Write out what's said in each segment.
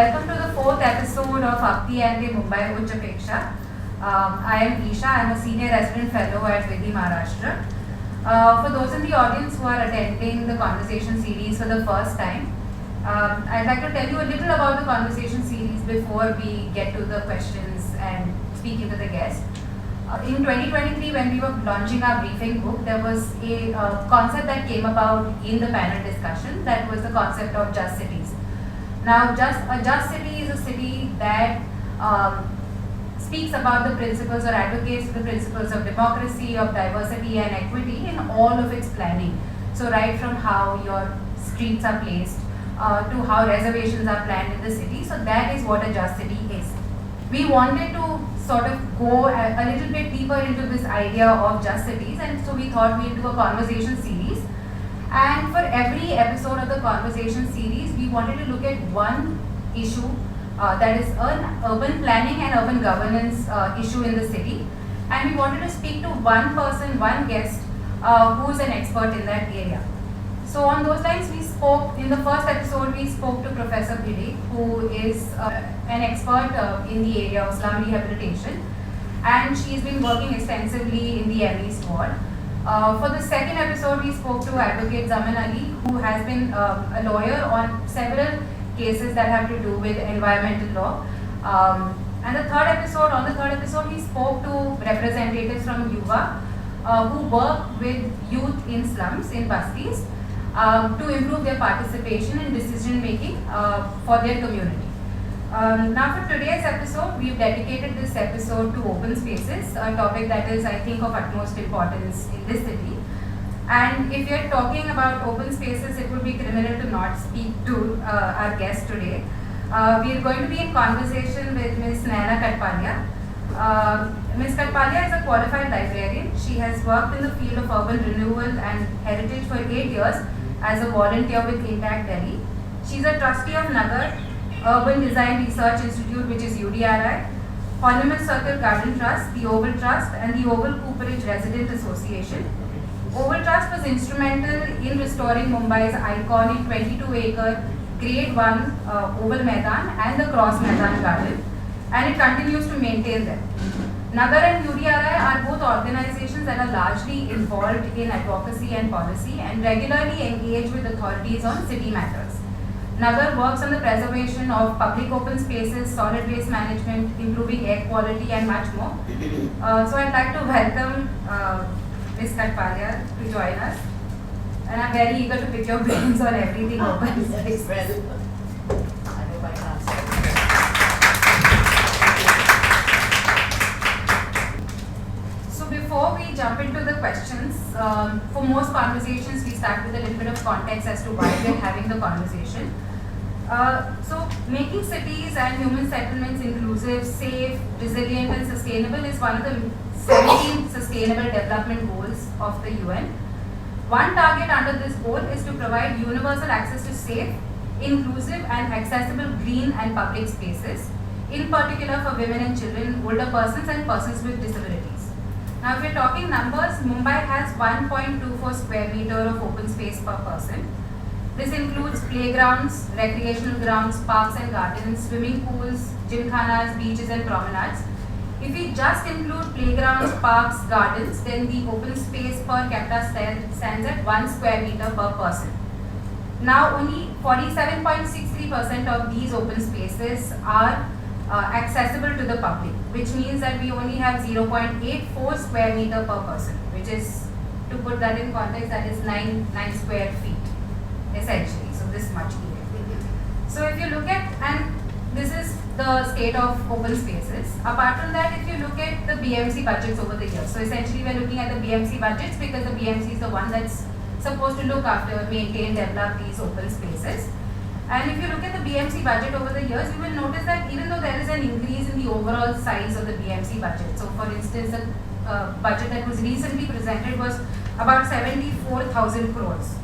Welcome to the fourth episode of Ante Mumbai Uchapeksha. I am Isha. I am a senior resident fellow at Vidhi Maharashtra. For those in the audience who are attending the conversation series for the first time, I'd like to tell you a little about the conversation series before we get to the questions and speak into the guest. In 2023, when we were launching our briefing book, there was a concept that came about in the panel discussion, that was the concept of just cities. Now, a just city is a city that speaks about the principles or advocates the principles of democracy, of diversity and equity in all of its planning. So right from how your streets are placed to how reservations are planned in the city. So that is what a just city is. We wanted to sort of go a little bit deeper into this idea of just cities, and so we thought we'd do a conversation series. And for every episode of the conversation series, we wanted to look at one issue that is an urban planning and urban governance issue in the city. And we wanted to speak to one person, one guest who is an expert in that area. So on those lines, we spoke, in the first episode, we spoke to Professor Vidhi, who is an expert in the area of slum rehabilitation. And she's been working extensively in the East Ward. For the second episode, we spoke to Advocate Zaman Ali, who has been a lawyer on several cases that have to do with environmental law. And on the third episode, we spoke to representatives from Yuva who work with youth in slums, in bastis, to improve their participation in decision making for their community. Now for today's episode, we've dedicated this episode to open spaces, a topic that is, I think, of utmost importance in this city. And if you're talking about open spaces, it would be criminal to not speak to our guest today. We're going to be in conversation with Ms. Nayana Kathpalia. Ms. Kathpalia is a qualified librarian. She has worked in the field of urban renewal and heritage for 8 years as a volunteer with Intact Delhi. She's a trustee of Nagar Urban Design Research Institute, which is UDRI, Monument Circle Garden Trust, the Oval Trust, and the Oval Cooperage Resident Association. Oval Trust was instrumental in restoring Mumbai's iconic 22-acre Grade 1 Oval Maidan and the Cross Maidan Garden, and it continues to maintain them. Nagar and UDRI are both organizations that are largely involved in advocacy and policy and regularly engage with authorities on city matters. Nagar works on the preservation of public open spaces, solid waste management, improving air quality and much more. So I'd like to welcome Ms. Kathpalia to join us. And I'm very eager to pick your brains on everything open space. Before we jump into the questions, for most conversations we start with a little bit of context as to why we're having the conversation. So making cities and human settlements inclusive, safe, resilient and sustainable is one of the 17 sustainable development goals of the UN. One target under this goal is to provide universal access to safe, inclusive and accessible green and public spaces, in particular for women and children, older persons and persons with disabilities. Now, if we're talking numbers, Mumbai has 1.24 square meter of open space per person. This includes playgrounds, recreational grounds, parks and gardens, swimming pools, gymkhanas, beaches and promenades. If we just include playgrounds, parks, gardens, then the open space per capita stands at 1 square meter per person. Now, only 47.63% of these open spaces are accessible to the public, which means that we only have 0.84 square meter per person, which is, to put that in context, that is 9 square feet, essentially, so this much area. So if you look at, and this is the state of open spaces. Apart from that, if you look at the BMC budgets over the years, so essentially we're looking at the BMC budgets because the BMC is the one that's supposed to look after, maintain, develop these open spaces. And if you look at the BMC budget over the years, you will notice that even though there is an increase in the overall size of the BMC budget, so for instance, the budget that was recently presented was about 74,000 crores.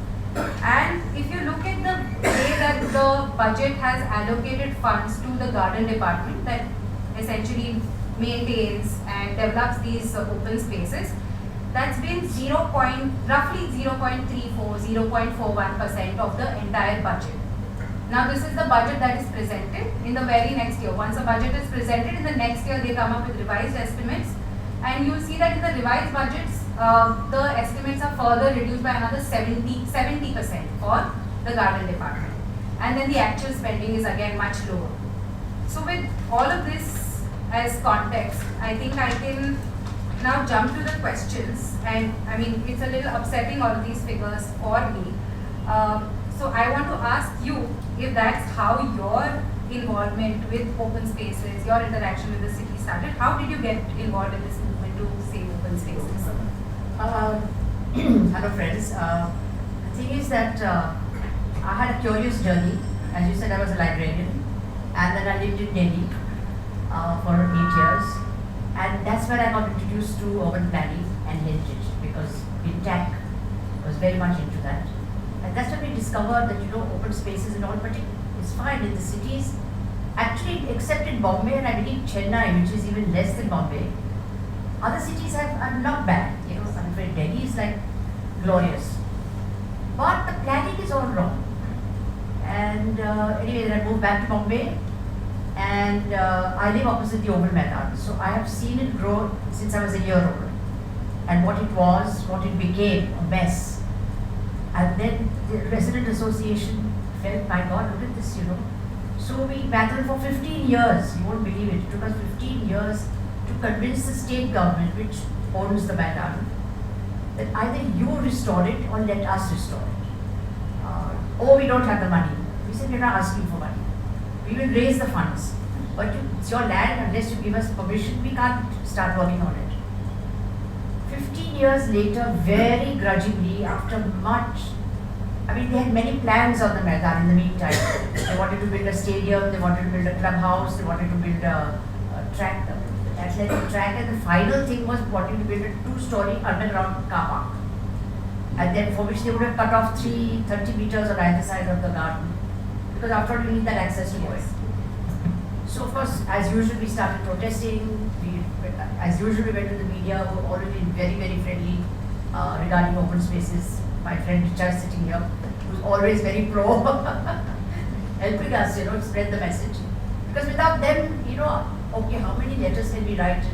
And if you look at the way that the budget has allocated funds to the garden department that essentially maintains and develops these open spaces, that's been roughly 0.34, 0.41% of the entire budget. Now this is the budget that is presented in the very next year. Once the budget is presented, in the next year they come up with revised estimates, and you will see that in the revised budgets, the estimates are further reduced by another 70% for the garden department. And then the actual spending is again much lower. So with all of this as context, I think I can now jump to the questions. And I mean, it's a little upsetting, all of these figures for me. So I want to ask you if that's how your involvement with open spaces, your interaction with the city started. How did you get involved in this movement to save open spaces? Hello friends. The thing is that I had a curious journey. As you said, I was a librarian, and then I lived in Delhi for 8 years, and that's where I got introduced to urban planning and heritage, because INTAC was very much into that. And that's when we discovered that, open spaces and all, but it's fine in the cities. Actually, except in Bombay and I believe Chennai, which is even less than Bombay, other cities are not bad. I'm afraid Delhi is like glorious. But the planning is all wrong. And anyway, then I moved back to Bombay, and I live opposite the Oval Maidan. So I have seen it grow since I was a year old. And what it was, what it became, a mess. And then the resident association felt, my God, look at this, So we battled for 15 years. You won't believe it. It took us 15 years to convince the state government, which owns the Maidan, that either you restore it or let us restore it. We don't have the money. We said, we're not asking for money. We will raise the funds. But it's your land, unless you give us permission, we can't start working on it. 15 years later, very grudgingly, after much, they had many plans on the Maidan in the meantime. They wanted to build a stadium, they wanted to build a clubhouse, they wanted to build a track, athletic track, and the final thing was wanting to build a 2-story underground car park. And then for which they would have cut off 30 meters on either side of the garden, because after all you need that access to it. So of course, as usual, we started protesting. As usual, we went to the media, who were already very, very friendly regarding open spaces. My friend Richard sitting here, who's always very pro, helping us, spread the message. Because without them, okay, how many letters can we write?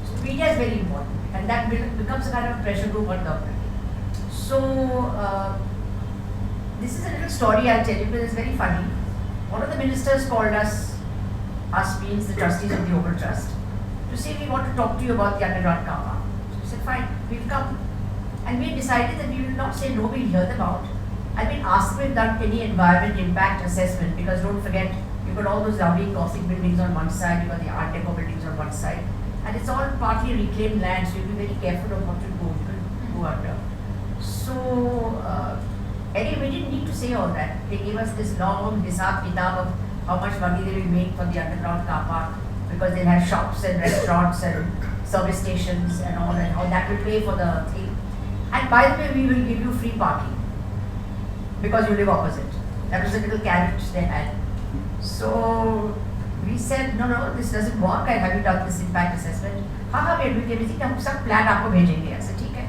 So media is very important, and that becomes a kind of pressure group on government. So this is a little story I'll tell you, because it's very funny. One of the ministers called us means the trustees of the Oval Trust, to say we want to talk to you about the underground car park. So we said, fine, we'll come. And we decided that we will not say no, we'll hear them out. And we'll ask them if they've done any environment impact assessment, because don't forget, you've got all those lovely Gothic buildings on one side, you've got the Art Deco buildings on one side, and it's all partly reclaimed land, so you'll be very careful of what you go under. So, anyway, we didn't need to say all that. They gave us this long hisab kitab of how much money they will make for the underground car park, because they'll have shops and restaurants and service stations and all, and how that will pay for the thing. And by the way, we will give you free parking, because you live opposite. That was a little carrot they had. So we said, no, this doesn't work. Have you done this impact assessment? हाँ, we're doing everything. हम सब plan आपको भेजेंगे. ऐसे ठीक है.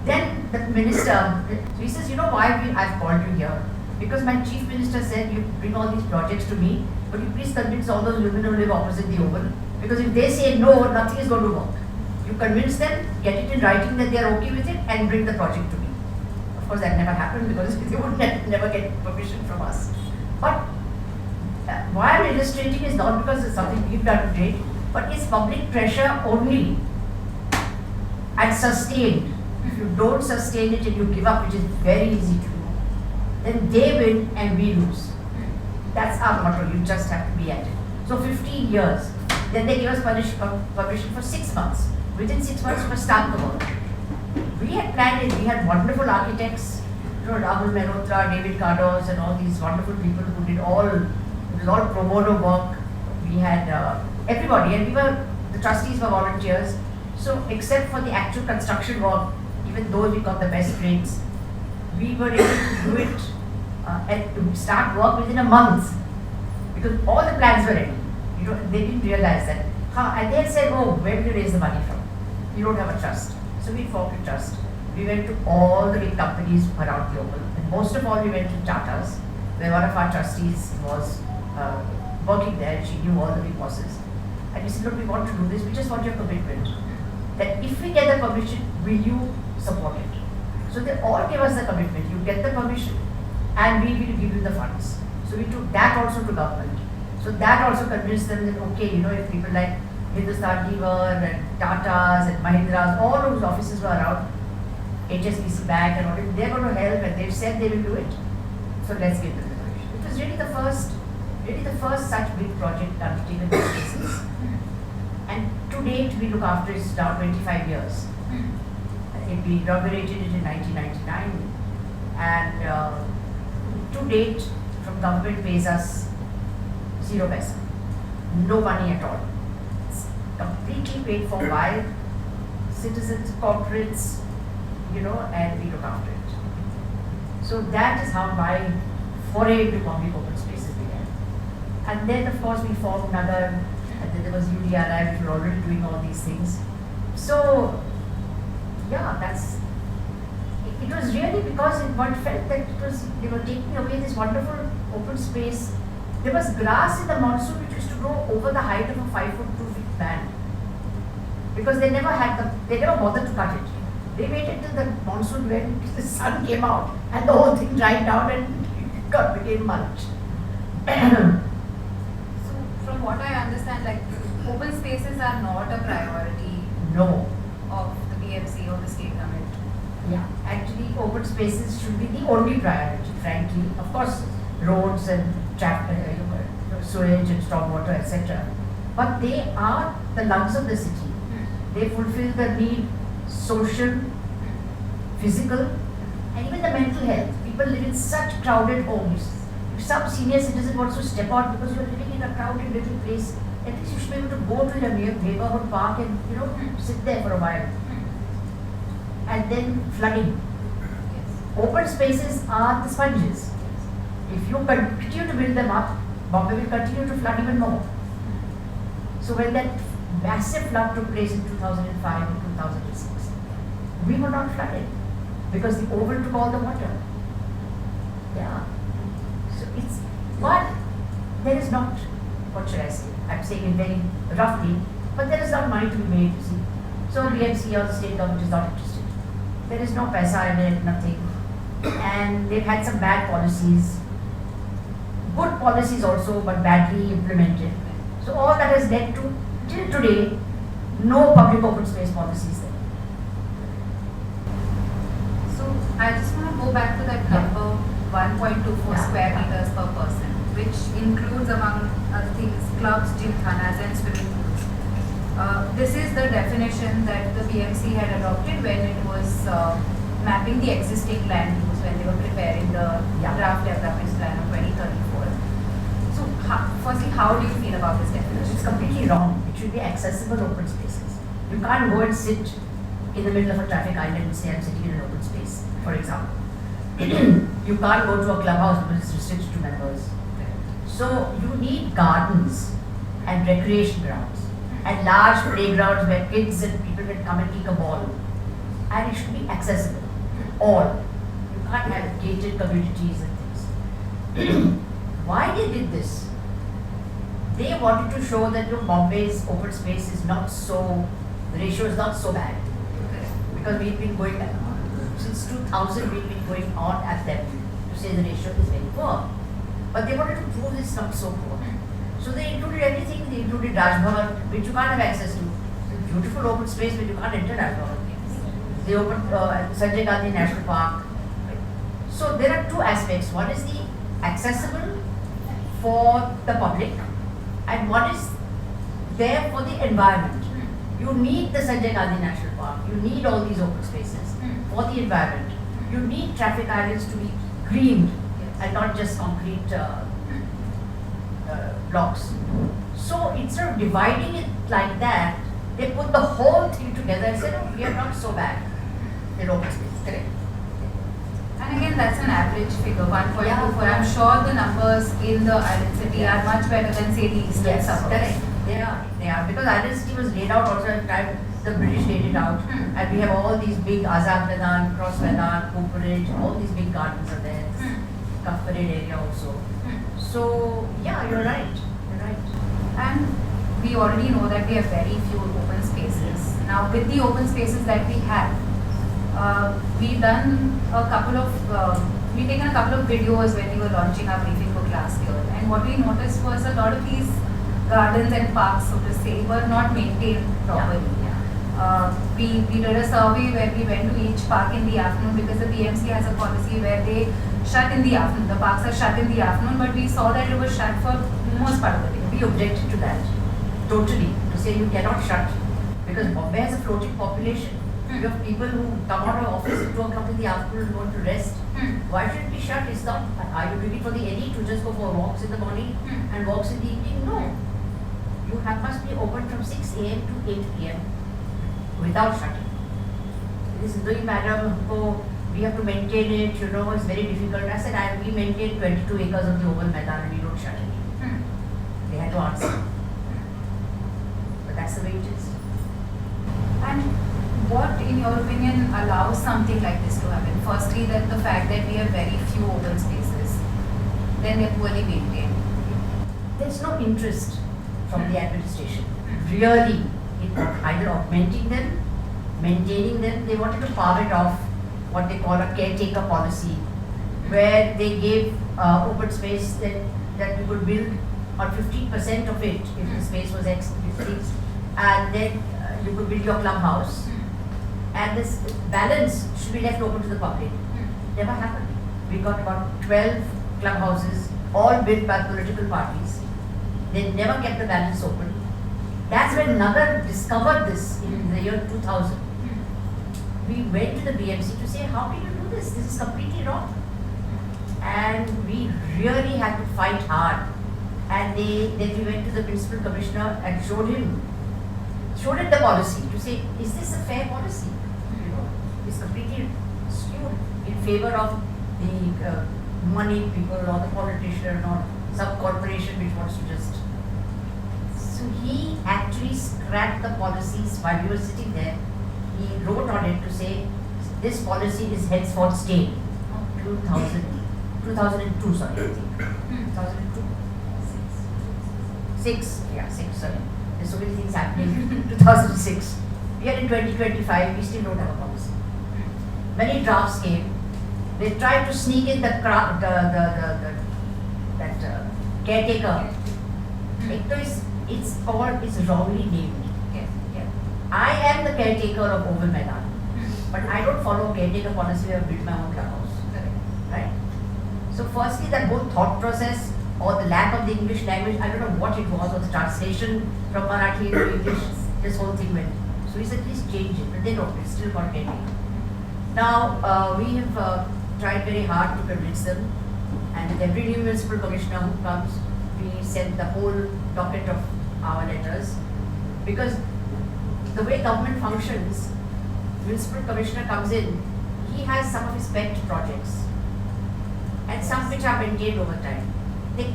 Then the minister, he says, why I've called you here? Because my chief minister said, you bring all these projects to me, but you please convince all those women who live opposite the Oval. Because if they say no, nothing is going to work. You convince them, get it in writing that they are okay with it, and bring the project to me. Of course, that never happened, because they would never get permission from us. But why I'm illustrating is not because it's something we've done great, but it's public pressure only, and sustained. If you don't sustain it and you give up, which is very easy to do, then they win and we lose. That's our motto. You just have to be at it. So 15 years. Then they gave us permission for 6 months. Within 6 months, we must start the work. We had planned it. We had wonderful architects, Rahul Mehrotra, David Cardos, and all these wonderful people who did it was all pro bono work. We had everybody, and the trustees were volunteers. So except for the actual construction work, even though we got the best grades, we were able to do it and to start work within a month, because all the plans were ready. They didn't realize that. And they had said, where do you raise the money from? You don't have a trust. So we formed a trust. We went to all the big companies around the open. And most of all, we went to Tata's, where one of our trustees was working there. She knew all the big bosses. And we said, look, we want to do this. We just want your commitment that if we get the permission, will you support it? So they all gave us the commitment. You get the permission and we will give you the funds. So we took that also to government. So that also convinced them that, okay, you know, if people like Hindustan Lever and Tata's and Mahindras, all those offices were around, HSBC Bank and all, they're going to help and they've said they will do it. So let's give them the permission. It was really the first such big project undertaken in this business. And to date, we look after it now 25 years. We inaugurated it in 1999 and to date, from government pays us 0 paisa, no money at all. It's completely paid for by citizens, corporates, you know, and we look after it. So that is how my foray into public open spaces began. And then of course we formed another, and then there was UDRI, which were already doing all these things. So yeah, it was really because one felt that they were taking away this wonderful open space. There was grass in the monsoon which used to grow over the height of a 5 foot 2 feet man. Because they never bothered to cut it. They waited till the monsoon when the sun came out and the whole thing dried down and it became mulch. So from what I understand, like open spaces are not a priority No. of the BMC or the state government. Yeah, actually open spaces should be the only priority, frankly. Of course, roads and sewage and stormwater, etc. But they are the lungs of the city. They fulfill the need, social, physical, and even the mental health. People live in such crowded homes. If some senior citizen wants to step out because you are living in a crowded little place, at least you should be able to go to your neighborhood park and, you know, sit there for a while. And then flooding. Open spaces are the sponges. If you continue to build them up, Bombay will continue to flood even more. So when that massive flood took place in 2005 and 2006, we were not flooded because the oval took all the water. Yeah. So it's, but there is not, what should I say? I'm saying it very roughly, but there is not money to be made, you see. So BMC or the state government is not interested. There is no paisa in it, nothing. And they've had some bad policies. Good policies also, but badly implemented. So all that has led to, till today, no public open space policies there. So I just want to go back to that number 1.24 square meters per person, which includes among other things clubs, gymkhanas and swimming pools. This is the definition that the BMC had adopted when it was mapping the existing land use when they were preparing the draft development plan of 2034. So firstly, how do you feel about this definition? It's completely wrong. It should be accessible open spaces. You can't go and sit in the middle of a traffic island and say I'm sitting in an open space, for example. You can't go to a clubhouse because it's restricted to members. So you need gardens and recreation grounds and large playgrounds where kids and people can come and kick a ball. And it should be accessible. All. You can't have gated communities and things. Why they did this? They wanted to show that Bombay's open space is not so, the ratio is not so bad. Because we've been going, since 2000 we've been going on at them to say the ratio is very poor. But they wanted to prove it's not so poor. So they included everything. They included Raj Bhavan, which you can't have access to. It's a beautiful open space, but you can't enter Raj Bhavan. They opened Sanjay Gandhi National Park. So there are two aspects. One is the accessible for the public, and one is there for the environment. You need the Sanjay Gandhi National Park. You need all these open spaces for the environment. You need traffic islands to be greened and not just concrete blocks. So instead of dividing it like that, they put the whole thing together and said, oh, we are not so bad in open space. Correct. And again, that's an average figure, 1.24. I'm sure the numbers in the island city are much better than, say, the eastern suburbs. Correct. They are. Because island city was laid out also at the time. the British laid it out, and we have all these big Azad Maidan, Cross Maidan, Cooperage, all these big gardens are there. Kathpalia area also. So yeah, you're right. You're right. And we already know that we have very few open spaces. Now, with the open spaces that we have, we've taken a couple of videos when we were launching our briefing book last year. And what we noticed was a lot of these gardens and parks, so to say, were not maintained properly. We did a survey where we went to each park in the afternoon, because the BMC has a policy where they shut in the afternoon. The parks are shut in the afternoon, but we saw that it was shut for most part of the day. We objected to that totally, to say you cannot shut, because Bombay has a floating population. You have people who come out of office at 2 o'clock in the afternoon and want to rest. Why should it be shut? It's not. Are you doing it for the elite who just go for walks in the morning and walks in the evening? No. You must be open from 6 a.m. to 8 p.m. without shutting. This is doing madam, oh, we have to maintain it, it's very difficult. I said, we maintain 22 acres of the Oval Maidan and we don't shut it. They had to answer. But that's the way it is. And what, in your opinion, allows something like this to happen? Firstly, that the fact that we have very few open spaces, then they're poorly maintained. There's no interest from the administration, really, in either augmenting them, maintaining them. They wanted to carve it off, what they call a caretaker policy, where they gave open space that you could build on 15% of it if the space was fixed, and then you could build your clubhouse, and this balance should be left open to the public. Never happened. We got about 12 clubhouses, all built by political parties. They never kept the balance open. That's when Nagar discovered this in the year 2000. We went to the BMC to say, how can you do this? This is completely wrong. And we really had to fight hard. And then we went to the principal commissioner and showed him the policy to say, is this a fair policy? It's completely skewed in favor of the money people or the politician or some corporation which wants to just. So he actually scrapped the policies while we were sitting there. He wrote on it to say, this policy is henceforth stayed. 2002, sorry, I think. 2002? 6, sorry. There's so many things happening. 2006. We are in 2025, we still don't have a policy. Many drafts came. They tried to sneak in that caretaker. It's wrongly named. I am the caretaker of Oval Maidan, but I don't follow caretaker policy where I build my own clubhouse. Right? So firstly, that whole thought process or the lack of the English language, I don't know what it was, or the translation from Marathi into English, this whole thing went. So he said, please change it, but they don't, it's still called caretaker. Now, we have tried very hard to convince them, and with every new municipal commissioner who comes, we send the whole docket of our letters, because the way government functions, municipal commissioner comes in, he has some of his pet projects, and some which are maintained over time.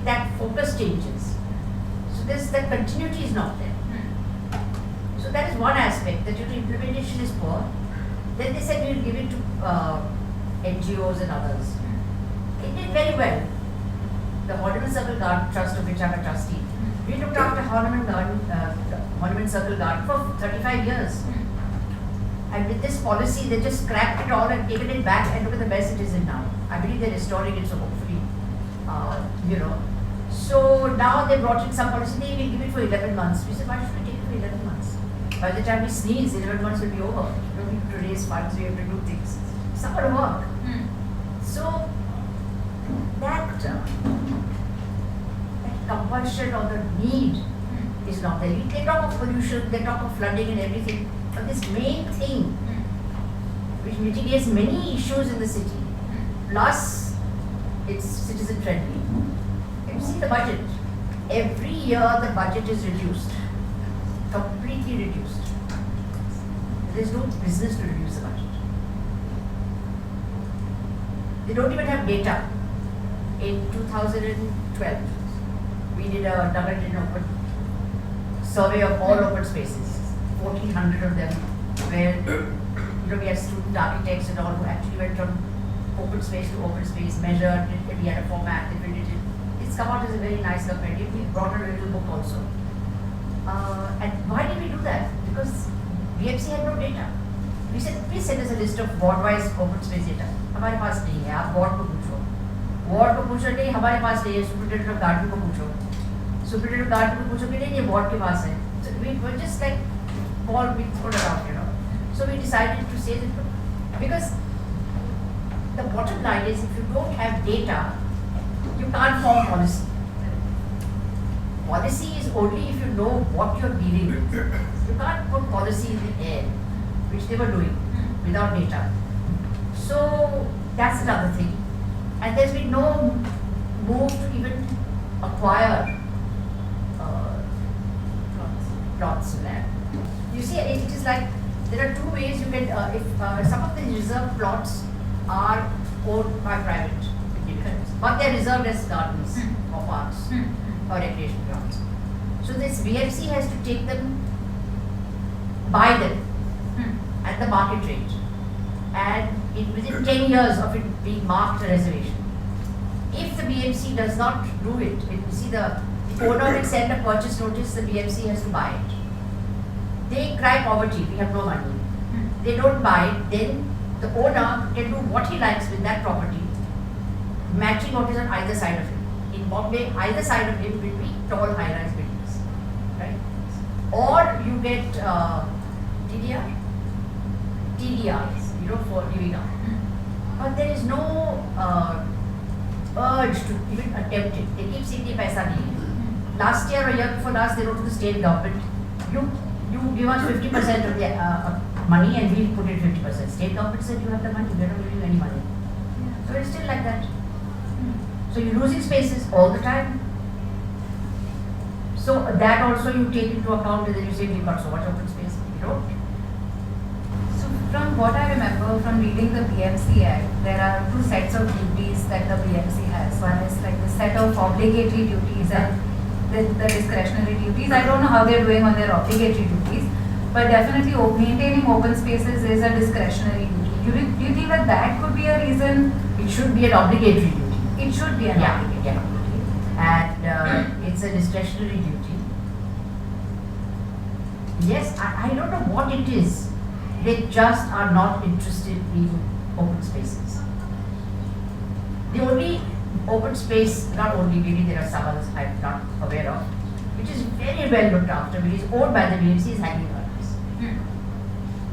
That focus changes. So that continuity is not there. So that is one aspect, that implementation is poor. Then they said we will give it to NGOs and others. It did very well. The Monument Circle Garden Trust, of which I am a trustee, we looked after Monument Circle Garden for 35 years. And with this policy, they just scrapped it all and taken it back, and look at the mess it is in now. I believe they're restoring it, so hopefully, So now they brought in some policy, they will give it for 11 months. We said, why should we take it for 11 months? By the time we sneeze, 11 months will be over. We don't need to raise funds, we have to do things. It's not going to work. So that compulsion or the need is not there. They talk of pollution, they talk of flooding and everything, but this main thing which mitigates many issues in the city, plus it's citizen friendly. You see the budget. Every year the budget is reduced, completely reduced. There is no business to reduce the budget. They don't even have data. In 2012, we did a double open survey of all open spaces, 1,400 of them, where we had student architects and all who actually went from open space to open space, measured it, we had a format, they built it. It's come out as a very nice comparative. We brought a little book also. And why did we do that? Because VMC had no data. We said, please send us a list of ward-wise open space data. हमारे पास नहीं है, आप ward को पूछो. Ward को पूछो नहीं, हमारे पास नहीं है, superintendent of garden को पूछो. Superintendent of garden को पूछो कि नहीं, ये ward के पास है. So we were just like ball being thrown around, So we decided to say that because the bottom line is if you don't have data, you can't form policy. Policy is only if you know what you're dealing with. You can't put policy in the air, which they were doing without data. So that's another thing. And there's been no move to even acquire plots of land. You see, it is like there are two ways you can, if some of the reserved plots are owned by private individuals, but they are reserved as gardens or parks or recreation grounds. So this VFC has to take them, buy them at the market rate, and within 10 years of it being marked a reservation. If the BMC does not do it, the owner will send a purchase notice, the BMC has to buy it. They cry poverty, we have no money. They don't buy it, then the owner can do what he likes with that property, matching what is on either side of him. In Bombay, either side of him will be tall high-rise buildings, right? Or you get TDR, for living out. But there is no urge to even attempt it. They keep saying, paisa nahi hai. Last year or year before last, they wrote to the state government, you give us 50% of the money and we'll put it 50%. State government said you have the money, we are not giving you any money. So it's still like that. So you're losing spaces all the time. So that also you take into account and then you say we've got so much open space. You don't. So from what I remember from reading the BMC Act, there are two sets of duties that the BMC has. One is like the set of obligatory duties and the discretionary duties. I don't know how they're doing on their obligatory duties, but definitely maintaining open spaces is a discretionary duty. Do you think that could be a reason? It should be an obligatory duty. It should be an obligatory duty. And it's a discretionary duty. Yes, I don't know what it is. They just are not interested in open spaces. The only open space, not only, maybe there are some others I'm not aware of, which is very well looked after, which is owned by the BMC, is hanging gardens.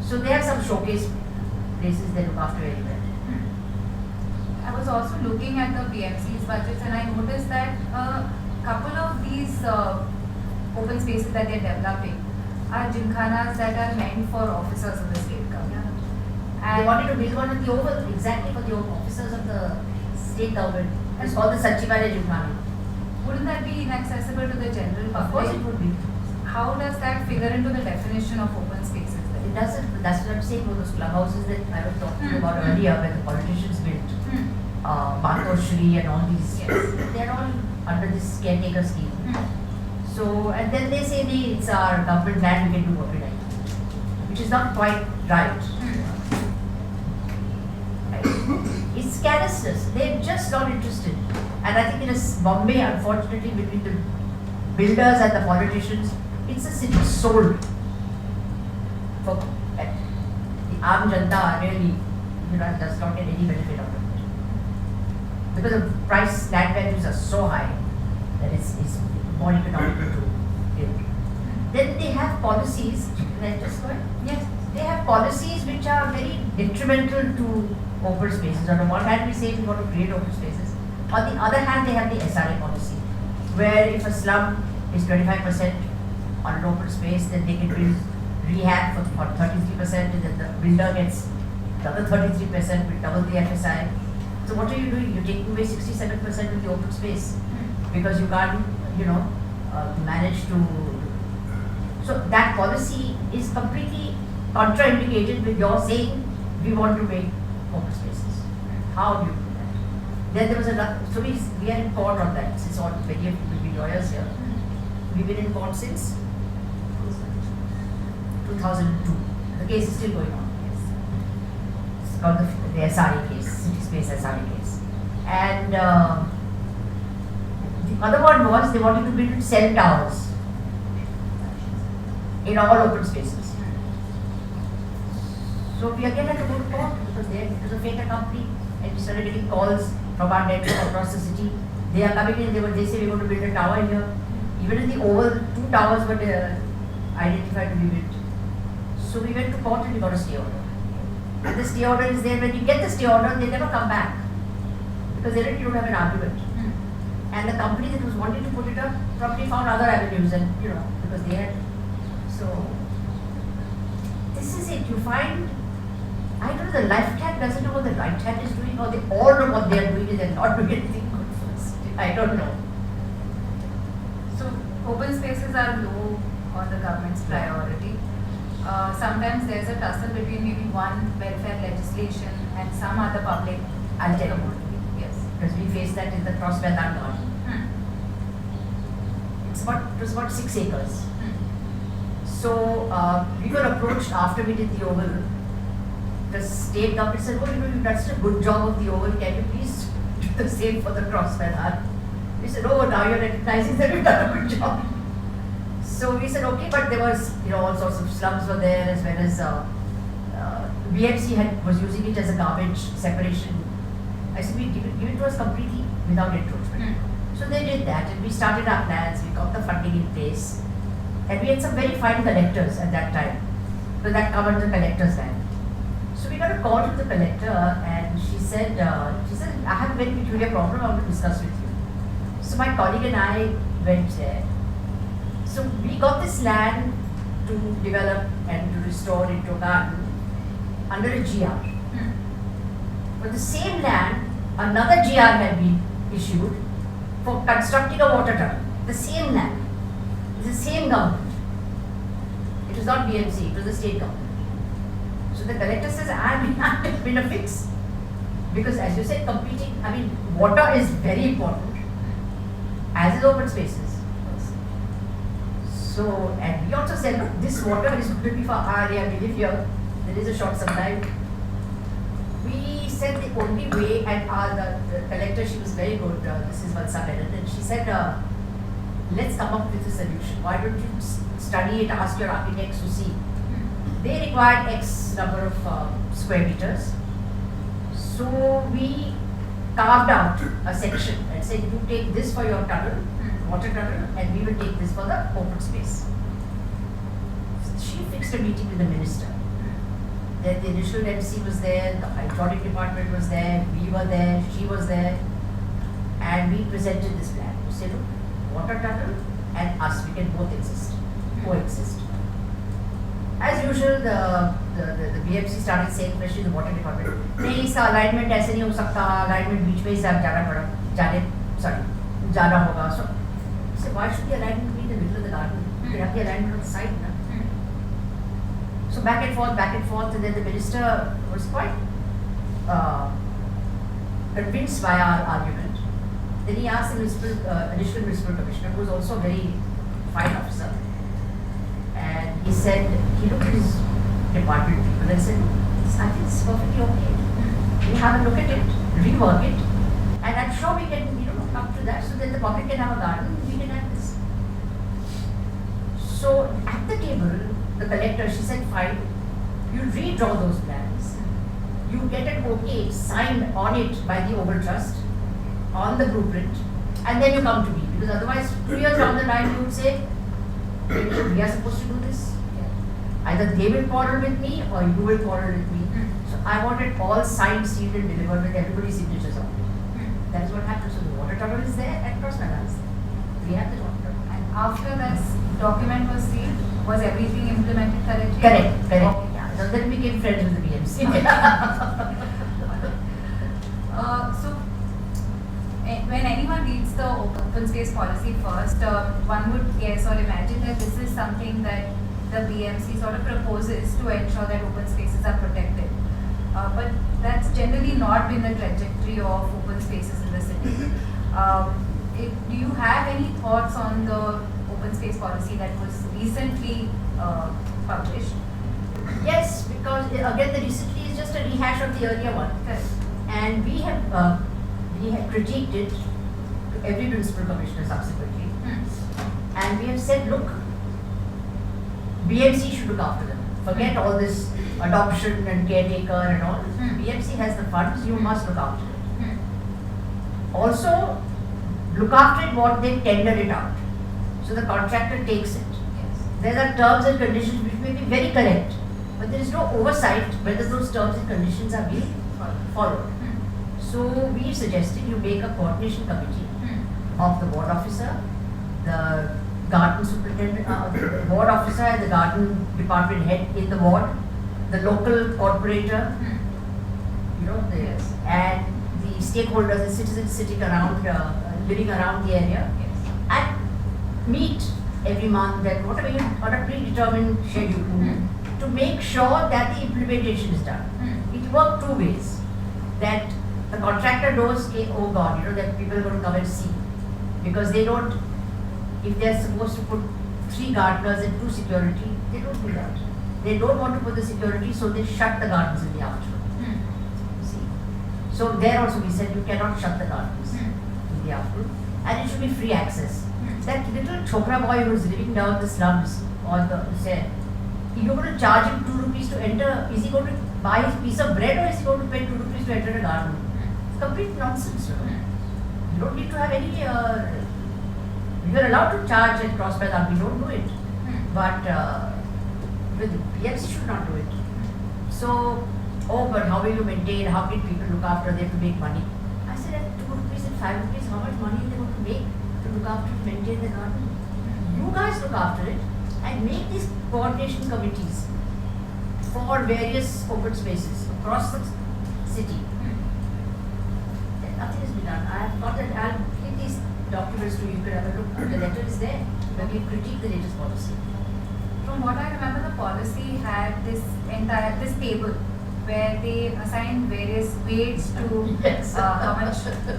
So they have some showcase places they look after very well. I was also looking at the BMC's budgets and I noticed that a couple of these open spaces that they're developing are gymkhanas that are meant for officers of the state government. And they wanted to build one at the Oval, exactly for the officers of the state government. It's called the Sachivalaya Gymkhana. Wouldn't that be inaccessible to the general public? Of course it would be. How does that figure into the definition of open spaces then? It doesn't. That's what I'm saying. Those clubhouses that I was talking about earlier, where the politicians built, Shri and all these, they're all under this caretaker scheme. So, and then they say it's our government land, we can do what we like, which is not quite right. It's carelessness. They're just not interested. And I think in Bombay, unfortunately, between the builders and the politicians, it's a city sold. For the Aam Janta really, does not get any benefit out of it. Because the price, land values are so high that it's more economical to build. Then they have policies, can I just go ahead? Yes. They have policies which are very detrimental to open spaces. On the one hand, we say we want to create open spaces. On the other hand, they have the SRA policy, where if a slum is 25% on an open space, then they can build rehab for 33%, and then the builder gets the other 33% with double the FSI. So what are you doing? You're taking away 67% of the open space because you can't, manage to. So that policy is completely contraindicated with your saying we want to make open spaces. How do you do that? Then there was another. So we are in court on that. Since all many of you will be lawyers here. We've been in court since 2002. The case is still going on. It's called the SRE case, City Space SRE case. And the other one was they wanted to build cell towers in all open spaces. So we again had to go to court because it was a fake company, and we started getting calls from our network across the city. They are coming in, they say we're going to build a tower here. Even in the Oval, 2 towers were identified to be built. So we went to court and we got a stay order. And the stay order is there. When you get the stay order, they never come back because they don't have an argument. And the company that was wanting to put it up probably found other avenues, and because they had. So this is it. You find, I don't know, the left hand doesn't know what the right hand is doing, or they all know what they are doing and they're not doing anything good first. I don't know. So open spaces are low on the government's priority. Sometimes there's a tussle between maybe one welfare legislation and some other public. I'll tell you. Yes. Because we faced that in the Cross Maidan garden. It was about 6 acres. So we were approached after we did the Oval. The state government said, "Oh, you've done such a good job of the Oval. Can you please do the same for the Cross Maidan?" We said, "Oh, now you're recognizing that we've done a good job." So we said, "Okay," but there was, all sorts of slums were there, as well as BMC was using it as a garbage separation. I said, "We give it to us completely without encroachment." So they did that, and we started our plans. We got the funding in place, and we had some very fine collectors at that time, so that covered the collector's land. So we got a call from the collector, and she said, "I have a very peculiar problem I want to discuss with you." So my colleague and I went there. So we got this land to develop and to restore into a garden under a GR. But the same land, another GR had been issued for constructing a water tunnel. The same land, the same government. It was not BMC, it was the state government. So the collector says, I'm in a fix. Because as you said, water is very important, as is open spaces. So, and we also said, look, this water is going to be for our area. We live here, there is a short supply. We said the only way, and the collector, she was very good, this is Valsa Menon, and she said, let's come up with a solution. Why don't you study it, ask your architects to see. They required X number of square meters. So we carved out a section and said, you take this for your tunnel, water tunnel, and we will take this for the open space. She fixed a meeting with the minister. Then the initial MC was there, the hydraulic department was there, we were there, she was there, and we presented this plan. We said, look, water tunnel and us, we can both coexist. As usual, the BMC started saying, especially the water department, नहीं इसका alignment ऐसे नहीं हो सकता, alignment बीच में से आप जाना होगा. So why should the alignment be in the middle of the garden? You have the alignment on the side, na? So back and forth, and then the minister was quite convinced by our argument. Then he asked the additional municipal commissioner, who was also a very fine officer, and he said, he looked at his department people and said, I think this is perfectly okay. We have a look at it, rework it, and I'm sure we can, come to that so that the public can have a garden, we can have this. So at the table, the collector, she said, fine, you redraw those plans, you get an okay signed on it by the Oval Trust, on the blueprint, and then you come to me, because otherwise 2 years down the line you would say, we are supposed to do this. Either they will quarrel with me or you will quarrel with me. So I want it all signed, sealed and delivered with everybody's signatures on it. That is what happened. So the water tunnel is there and Cross Maidan is there. We have the water tunnel. And after this document was sealed, was everything implemented correctly? Correct. Okay. Yeah. So then we became friends with the BMC. So when anyone reads the open space policy first, one would guess or imagine that this is something that the BMC sort of proposes to ensure that open spaces are protected. But that's generally not been the trajectory of open spaces in the city. Do you have any thoughts on the open space policy that was recently published. Yes, because again the recently is just a rehash of the earlier one. Correct. And we have critiqued it to every municipal commissioner subsequently. And we have said, look, BMC should look after them. Forget all this adoption and caretaker and all. BMC has the funds, you must look after it. Also, look after it what they tendered it out. So the contractor takes it. Yes. There are terms and conditions which may be very correct, but there is no oversight whether those terms and conditions are being followed. So we suggested you make a coordination committee of the ward officer, the garden superintendent, the ward officer and the garden department head in the ward, the local corporator, you know, Yes. and the stakeholders, the citizens sitting around, living around the area, Yes. and meet every month and whatever you on a predetermined schedule to make sure that the implementation is done. It worked two ways. That the contractor knows, okay, oh God, you know, that people are going to come and see. Because they don't, if they're supposed to put 3 gardeners and 2 security, they don't do that. They don't want to put the security, so they shut the gardens in the afternoon. See? So there also we said you cannot shut the gardens in the afternoon. And it should be free access. That little chokra boy who's living down the slums or the say, you're going to charge him 2 rupees to enter. Is he going to buy his piece of bread or is he going to pay 2 rupees to enter a garden? It's complete nonsense. You know? You don't need to have any. You're allowed to charge and cross by that. We don't do it. But with BMC should not do it. So, oh, but how will you maintain? How can people look after? They have to make money. I said at 2 rupees and 5 rupees, how much money are they going to make to look after, to maintain the garden? You guys look after it and make these coordination committees for various open spaces across the city. Then nothing has been done. I have got that. I'll give these documents to you. You can have a look. The letter is there. Where we critique the latest policy. From what I remember, the policy had this table where they assigned various weights to Yes. how much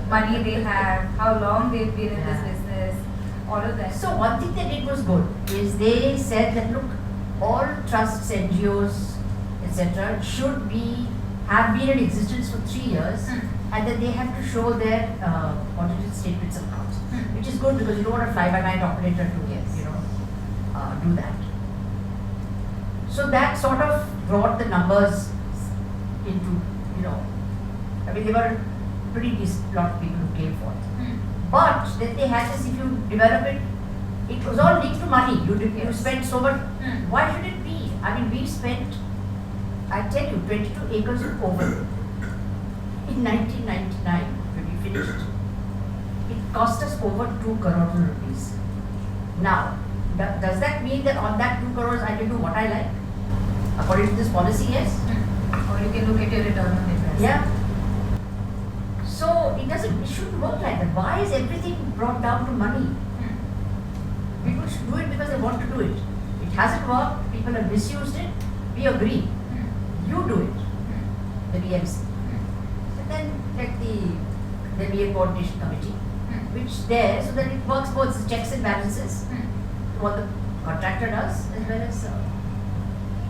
money they have, how long they've been in this business, all of that. So one thing they did was good is they said that look, all trusts, NGOs, etc. should have been in existence for 3 years, and that they have to show their audited statements of accounts, which is good because you don't want a fly-by-night operator to do that. So that sort of brought the numbers into, I mean, they were a pretty decent lot of people who came forth. But then they had this, if you develop it, it was all linked to money. You spent so much. Why should it be? I mean, we spent, I tell you, 22 acres of over in 1999 when we finished. It cost us over 2 crores rupees. Now, does that mean that on that 2 crores I can do what I like? According to this policy, yes. Or you can look at your return on investment. Yeah. So it shouldn't work like that. Why is everything brought down to money? People should do it because they want to do it. It hasn't worked, people have misused it, we agree. You do it, the BMC. So then there be a coordination committee, which there, so that it works both the checks and balances, what the contractor does as well as.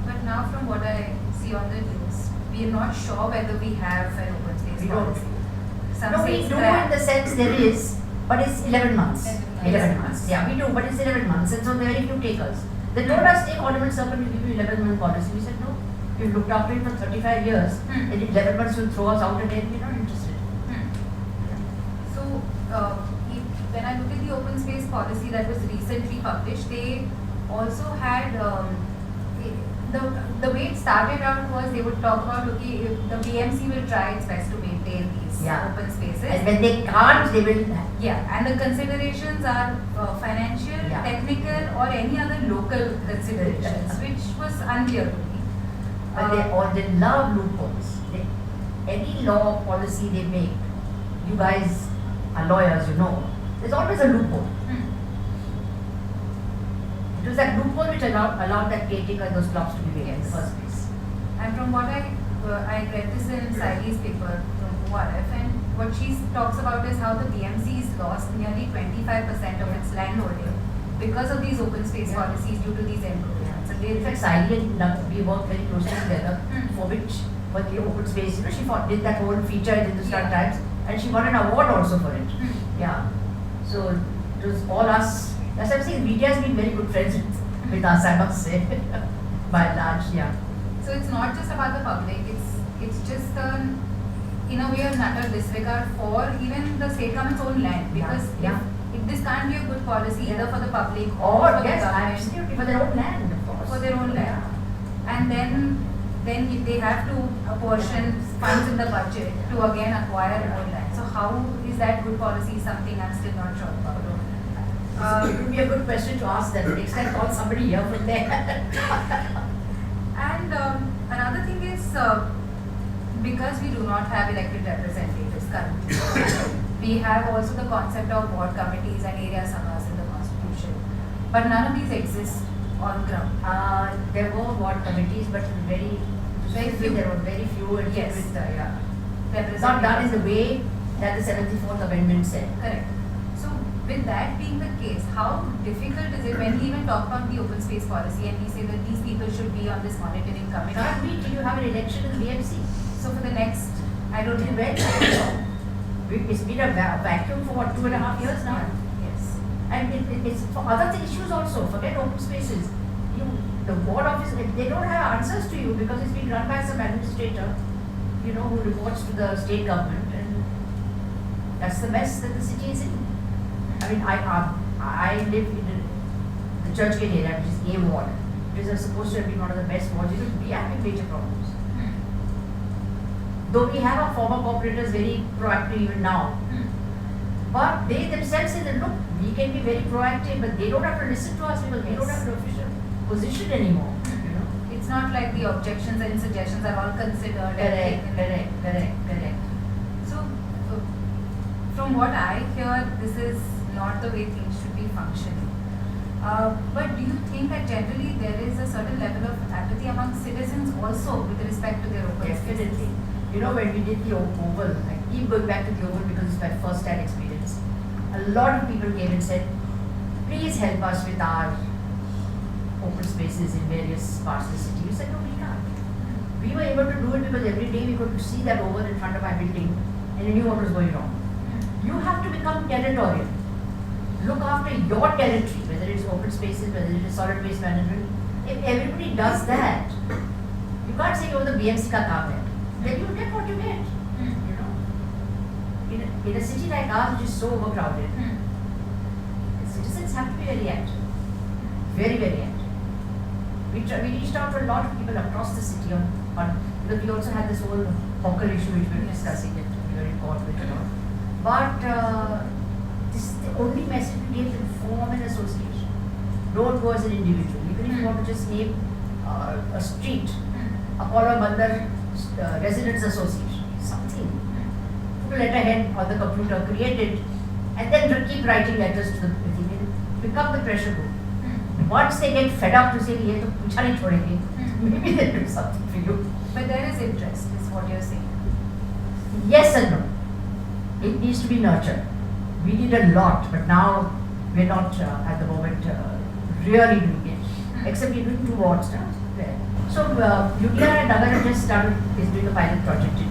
But now from what I see on the news, we are not sure whether we have an open space We don't. policy. Some No, we states do that- in the sense there is, but it's 11 months. 11 months. Yeah, we do, but it's 11 months, and so there are very few takers. They told us, take ornament circle, we'll give you 11-month policy. We said, no, we've looked after it for 35 years, and in 11 months you'll throw us out again, we're not interested. So, when I look at the open space policy that was recently published, they also had the way it started out was they would talk about, okay, if the BMC will try its best to maintain these open spaces. And when they can't, they will. Yeah, and the considerations are financial, technical, or any other local considerations, which was unclear to me. But they love loopholes. Any law policy they make, you guys are lawyers, you know, there's always a loophole. It was that loophole which allowed that caretaker and those blocks to be made in the first place. And from what I read this in Sailee's paper from ORF, and what she talks about is how the BMC's lost nearly 25% of its landholding because of these open space Yeah. policies due to these encroachments. So In fact, Saidi and we worked very closely together, for which, for the open space, she did that whole feature in Hindustan Yeah. Times, and she won an award also for it. Yeah. So it was all us. That's why I'm saying media has been very good friends with us, I must say, by and large. Yeah. So it's not just about the public, it's just in a way an utter disregard for even the state government's own land, because Yeah. if this can't be a good policy either for the public or Or, for yes, the government, absolutely, for their own land, of course. for their own land. And then they have to apportion funds in the budget to again acquire more land. So how is that good policy is something I'm still not sure about. It would be a good question to ask them. Next time, call somebody here from there. And another thing is, because we do not have elected representatives currently, we have also the concept of ward committees and area sabhas in the constitution. But none of these exist on ground. There were ward committees, but very few. There were very few, and Yes. with, yeah. Representatives. Not done in the way that the 74th Amendment said. Correct. So with that being the case, how difficult is it when we even talk about the open space policy and we say that these people should be on this monitoring committee? Can't we till you have an election in the BMC? So for the next, I don't Till know. when? It's been a vacuum for what, 2.5 years now? Yes. And it's for other issues also. Forget open spaces. The board office, they don't have answers to you because it's been run by some administrator, who reports to the state government, and that's the mess that the city is in. I mean, I live in the Churchgate area, which is A ward. It is supposed to have been one of the best wards. We are having major problems. Though we have our former corporators very proactive even now, but they themselves say that look, we can be very proactive, but they don't have to listen to us because we don't have an official position anymore. It's not like the objections and suggestions are all considered. Correct. So, from what I hear, this is not the way things should be functioning. But do you think that generally there is a certain level of apathy among citizens also with respect to their open spaces? Definitely. When we did the Oval, I keep going back to the Oval because it's my first hand experience. A lot of people came and said, please help us with our open spaces in various parts of the city. We said, no, we can't. We were able to do it because every day we could see that oval in front of my building and we knew what was going on. You have to become territorial. Look after your territory, whether it's open spaces, whether it is solid waste management. If everybody does that, you can't say, oh, the BMC ka kaam hai. Then you get what you get. In a city like ours, which is so overcrowded, citizens have to be very active. Very, very active. We reached out to a lot of people across the city because we also had this whole hawker issue which we were discussing that we were in court with. But this is the only message we gave them: form an association. Don't go as an individual. Even if you want to just name a street, Apollo Bandar Residents Association, something. Put a letterhead on the computer, create it, and then keep writing letters to the people. Become the pressure group. Once they get fed up to say, ye to pucha nahi chhodenge, maybe they'll do something for you. But there is interest, is what you're saying. Yes and no. It needs to be nurtured. We did a lot, but now we're not at the moment really doing it. Except we're doing 2 wards now. So Ludhiana and Nagar have just is doing a pilot project in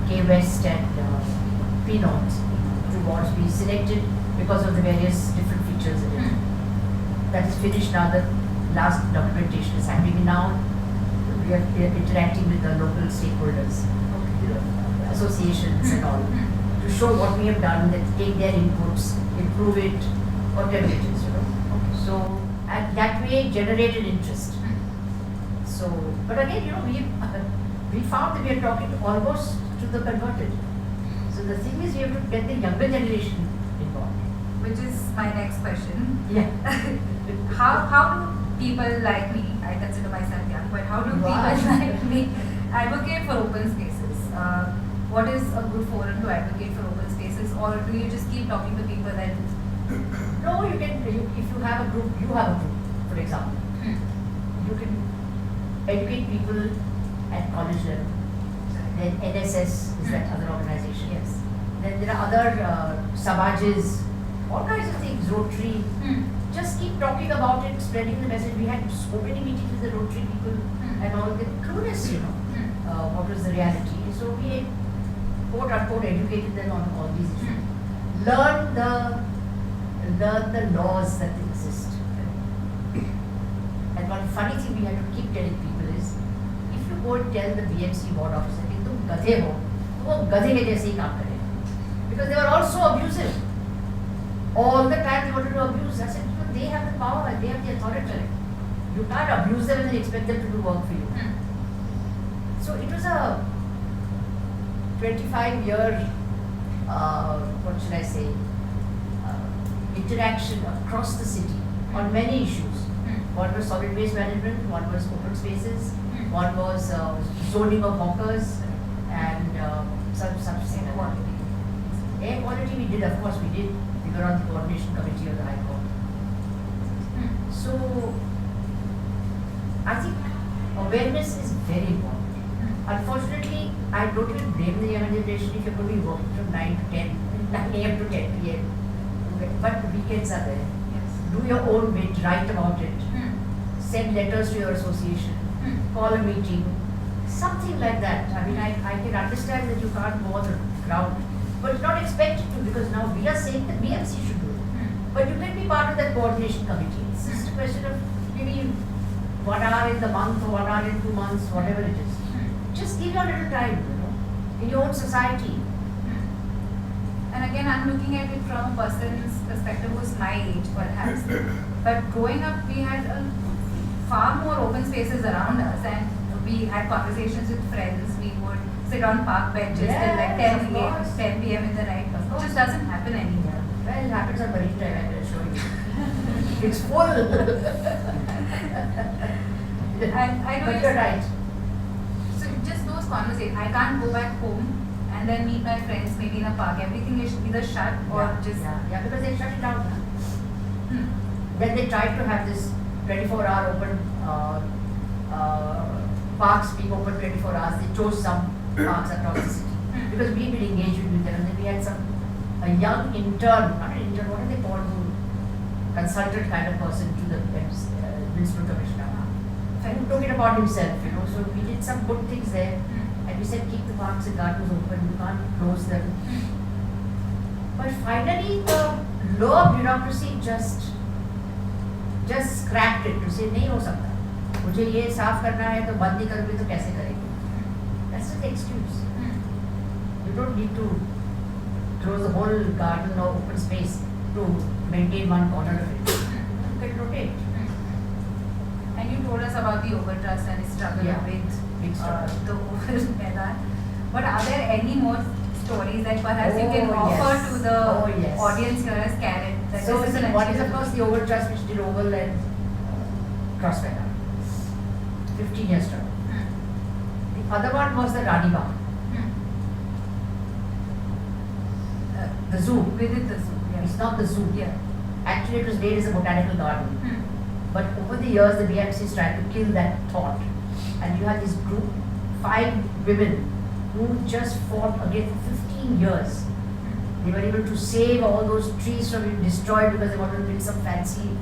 K West and P North. 2 wards we selected because of the various different features in it. That is finished now. The last documentation is happening, and now we are interacting with the local stakeholders, associations and all, to show what we have done, that take their inputs, improve it, whatever it is, So, and that way generated interest. So, but again, we found that we are talking almost to the converted. So the thing is, we have to get the younger generation involved. Which is my next question. Yeah. How do people like me, I consider myself young, but how do people like me advocate for open spaces? What is a good forum to advocate for open spaces, or do you just keep talking to people and... No, if you have a group, for example. You can educate people at college level. Then NSS is that other organization. Yes. Then there are other Samajes, all kinds of things, Rotary. just keep talking about it, spreading the message. We had so many meetings with the Rotary people and all, they were clueless, what was the reality. So we, quote unquote, educated them on all these issues. Learn the laws that exist. And one funny thing we had to keep telling people is, if you go and tell the BMC board officer कि तुम गधे हो, तो वो गधे के जैसे ही काम करेंगे. Because they were all so abusive. All the time they wanted to abuse. I said, they have the power and they have the authority. You can't abuse them and then expect them to do work for you. So it was a 25-year, what should I say, interaction across the city on many issues. One was solid waste management, one was open spaces, one was zoning of hawkers, and some air quality. Air quality we did, of course we did. We were on the coordination committee of the High Court. So I think awareness is very important. Unfortunately, I don't even blame the young generation if you're going to be working from 9 to 10, 9 a.m. to 10 p.m. But the weekends are there. Do your own bit, write about it. Send letters to your association. Call a meeting. Something like that. I mean, I can understand that you can't go on the ground, but it's not expected to, because now we are saying that BMC should do it. But you can be part of that coordination committee. It's just a question of maybe 1 hour in the month or 1 hour in 2 months, whatever it is. Just give your little time, in your own society. And again, I'm looking at it from a person's perspective who's my age, perhaps. But growing up, we had far more open spaces around us, and we had conversations with friends. We would sit on park benches till like 10 p.m. in the night. It just doesn't happen anymore. Well, it happens on Marine Drive, I can assure you. It's full. I know but you're right. So just those conversations. I can't go back home and then meet my friends maybe in a park. Everything is either shut or just... Yeah, because they shut it down now. Then they tried to have this 24-hour open, parks being open 24 hours. They chose some parks across the city. Because we've been engaged with them, and then we had a young intern, not an intern, what are they called, consultant kind of person to the municipal commissioner. Who took it upon himself, so we did some good things there. And we said keep the parks and gardens open, you can't close them. But finally the law bureaucracy just scrapped it to say नहीं हो सकता, मुझे ये साफ करना है तो बंद नहीं करोगे तो कैसे करेंगे? That's not the excuse. You don't need to close the whole garden or open space to maintain one corner of it. You can rotate. And you told us about the overtrust and its struggle with the over Maidan. But are there any more stories that perhaps you can offer to the audience here as carrot? So one is of course the overtrust which did Oval and Cross Maidan. 15 years struggle. The other one was the Rani Bagh. The zoo. We did the zoo. It's not the zoo. Actually it was made as a botanical garden. But over the years, the BMCs tried to kill that thought. And you had this group, 5 women, who just fought again for 15 years. They were able to save all those trees from being destroyed because they wanted to build some fancy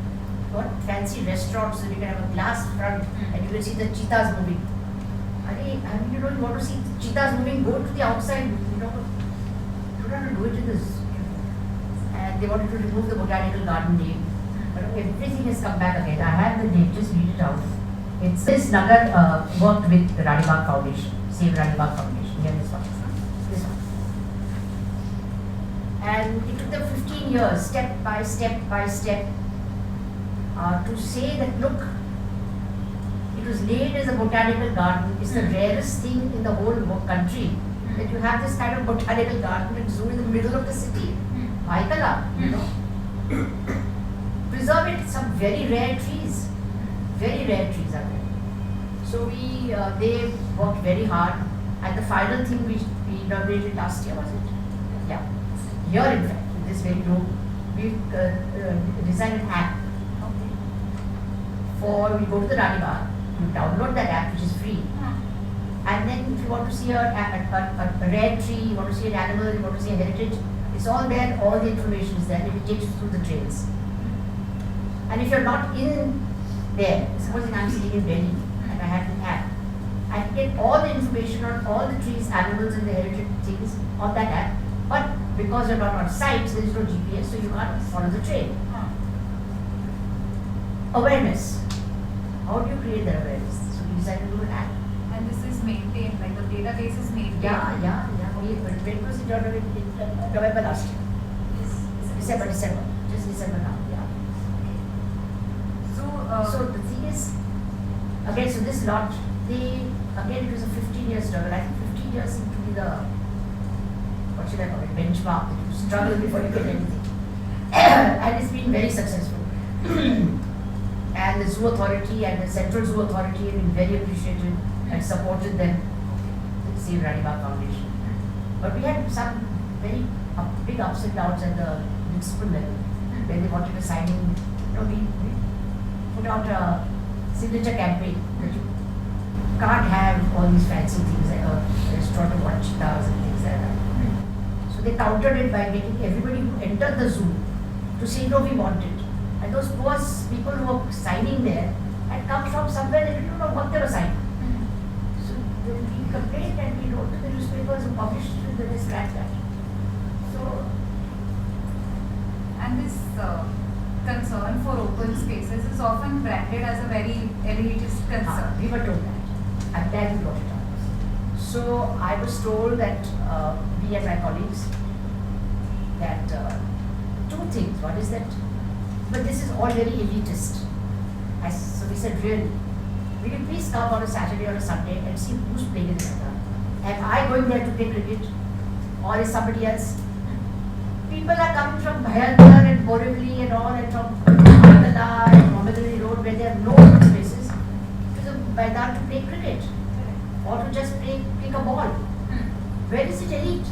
restaurants so you can have a glass front and you can see the cheetahs moving. I mean, you don't want to see cheetahs moving, go to the outside. You don't have to do it in this. And they wanted to remove the botanical garden name. But everything has come back again. I have the name, just read it out. It's this Nagar worked with the Rani Bagh Foundation, Save Rani Bagh Foundation. Here this one. This one. And it took them 15 years, step by step by step, to say that look, it was laid as a botanical garden. It's the rarest thing in the whole country that you have this kind of botanical garden and zoo in the middle of the city. Vaikala, Preserve it, some very rare trees. Very rare trees are there. So they worked very hard, and the final thing we inaugurated last year, was it? Yeah. Here in fact, in this very room, we designed an app. We go to the Rani Bagh, you download that app which is free. And then if you want to see a rare tree, you want to see an animal, you want to see a heritage, it's all there, all the information is there, and it takes you through the trails. And if you're not in there, supposing I'm sitting in Delhi and I have an app, I can get all the information on all the trees, animals and the heritage things on that app. But because you're not on site, there is no GPS, so you can't follow the trail. Awareness. How do you create that awareness? So we decided to do an app. And this is maintained, like the database is maintained. Yeah. When was it done in November last year? December. Just December now. Yeah. So the thing is, again, so this lot, it was a 15 years struggle. I think 15 years seemed to be the, what should I call it, benchmark that you struggle before you get anything. And it's been very successful. And the Zoo Authority and the Central Zoo Authority have been very appreciative and supported them, the Save Rani Bagh Foundation. But we had some very big ups and downs at the municipal level, where they wanted a signing. We put out a signature campaign that you can't have all these fancy things like a restaurant of 1 cheetahs and things like that. So they countered it by getting everybody who entered the zoo to say, no, we want it. And those poor people who were signing there had come from somewhere they didn't know what they were signing. So we complained and we wrote to the newspapers who published it and they scrapped that. So, and this concern for open spaces is often branded as a very elitist concern. We were told that. I'm glad we brought it up. So I was told that we and my colleagues that two things. One is that, but this is all very elitist. So we said, really, will you please come on a Saturday or a Sunday and see who's playing in the ground? Am I going there to play cricket? Or is somebody else? People are coming from Bhayankar and Borivali and all, and from Mandala and Mohammadali Road, where there are no open spaces, to the Maidan to play cricket or to just pick a ball. Where is it elite?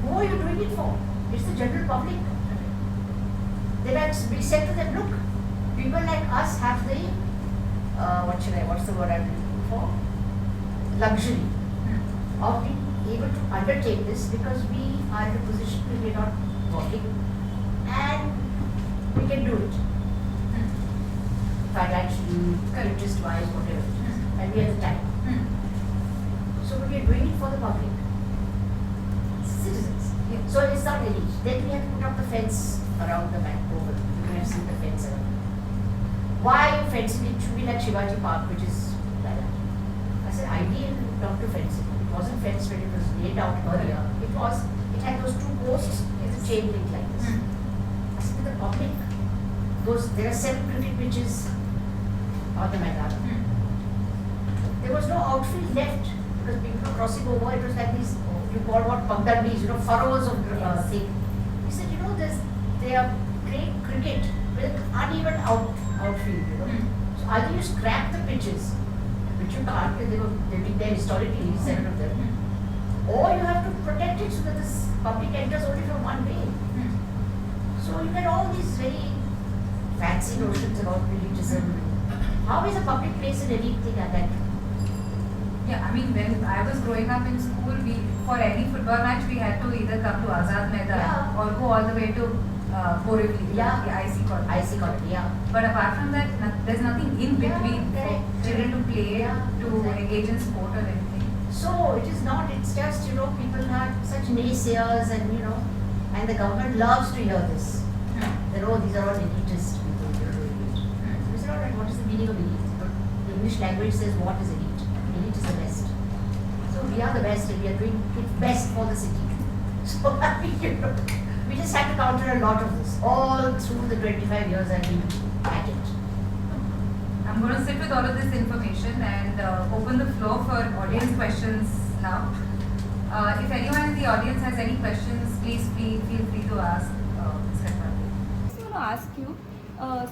Who are you doing it for? It's the general public. Then we said to them, look, people like us have the, what's the word I'm looking for? Luxury of being able to undertake this because we are in a position where we are not working and we can do it. Financially, interest-wise, whatever it is. And we have the time. So we are doing it for the public. Citizens. So it's not elite. Then we have to put up the fence around the back over. You have seen the fence around. Why fencing? It should be like Shivaji Park, which is like that. I said, ideal not to fence it. It wasn't fenced when it was laid out earlier. It had those two posts with a chain link like this. I said, to the public, there are 7 cricket pitches on the Maidan. There was no outfield left because people were crossing over. It was like these, you call what pagdandis, furrows of thing. He said, they are playing cricket with uneven outfield, So either you scrap the pitches, which you can't, because they've been there historically, 7 of them, or you have to protect it so that this public enters only from one way. So you get all these very fancy notions about elitism. How is a public place an elite thing at that? Yeah, I mean, when I was growing up in school, for any football match, we had to either come to Azad Maidan or go all the way to Borivali, the IC college. But apart from that, there's nothing in between for children to play, to engage in sport or anything. So it is not, it's just, people are such naysayers and the government loves to hear this. That, these are all elitist people. It's not right. What is the meaning of elite? The English language says what is elite? Elite is the best. So we are the best and we are doing it best for the city. So we just had to counter a lot of this all through the 25 years I've been at it. I'm going to sit with all of this information and open the floor for audience questions now. If anyone in the audience has any questions, please feel free to ask Ms. Kathpalia. I want to ask you,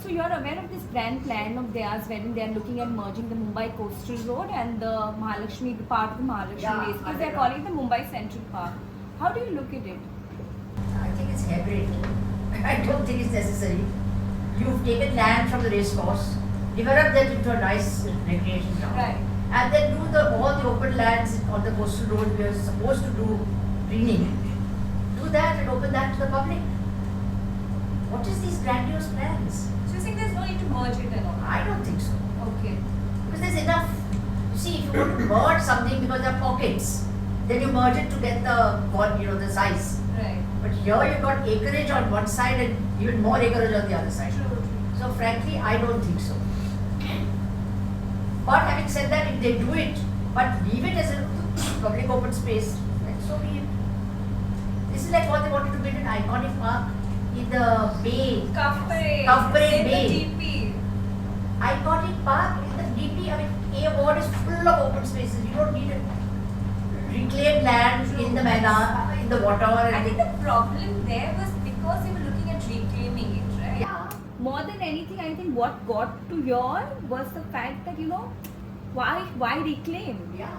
so you are aware of this grand plan of theirs wherein they are looking at merging the Mumbai Coastal Road and the Mahalakshmi, the part of the Mahalakshmi Race, because they are calling it the Mumbai Central Park. How do you look at it? I think it's hair-breaking. I don't think it's necessary. You've taken land from the race course, develop that into a nice recreation town. Right. And then do all the open lands on the coastal road we are supposed to do greening. Do that and open that to the public. what is these grandiose plans? So you're saying there's no need to merge it and all? I don't think so. Okay. Because there's enough. You see, if you want to merge something because there are pockets, then you merge it to get the size. Right. But here you've got acreage on one side and even more acreage on the other side. True. So frankly, I don't think so. But having said that, if they do it, but leave it as a public open space, then so be it. This is like what they wanted to build an iconic park in the bay. Cuff Parade. Cuff Parade In Bay. the GP. Iconic park in the DP. I mean, A ward is full of open spaces. You don't need reclaimed land in the Maina, in the water. I think the problem there was because they were looking at reclaiming it, right? Yeah. More than anything, I think what got to y'all was the fact that, why reclaim? Yeah.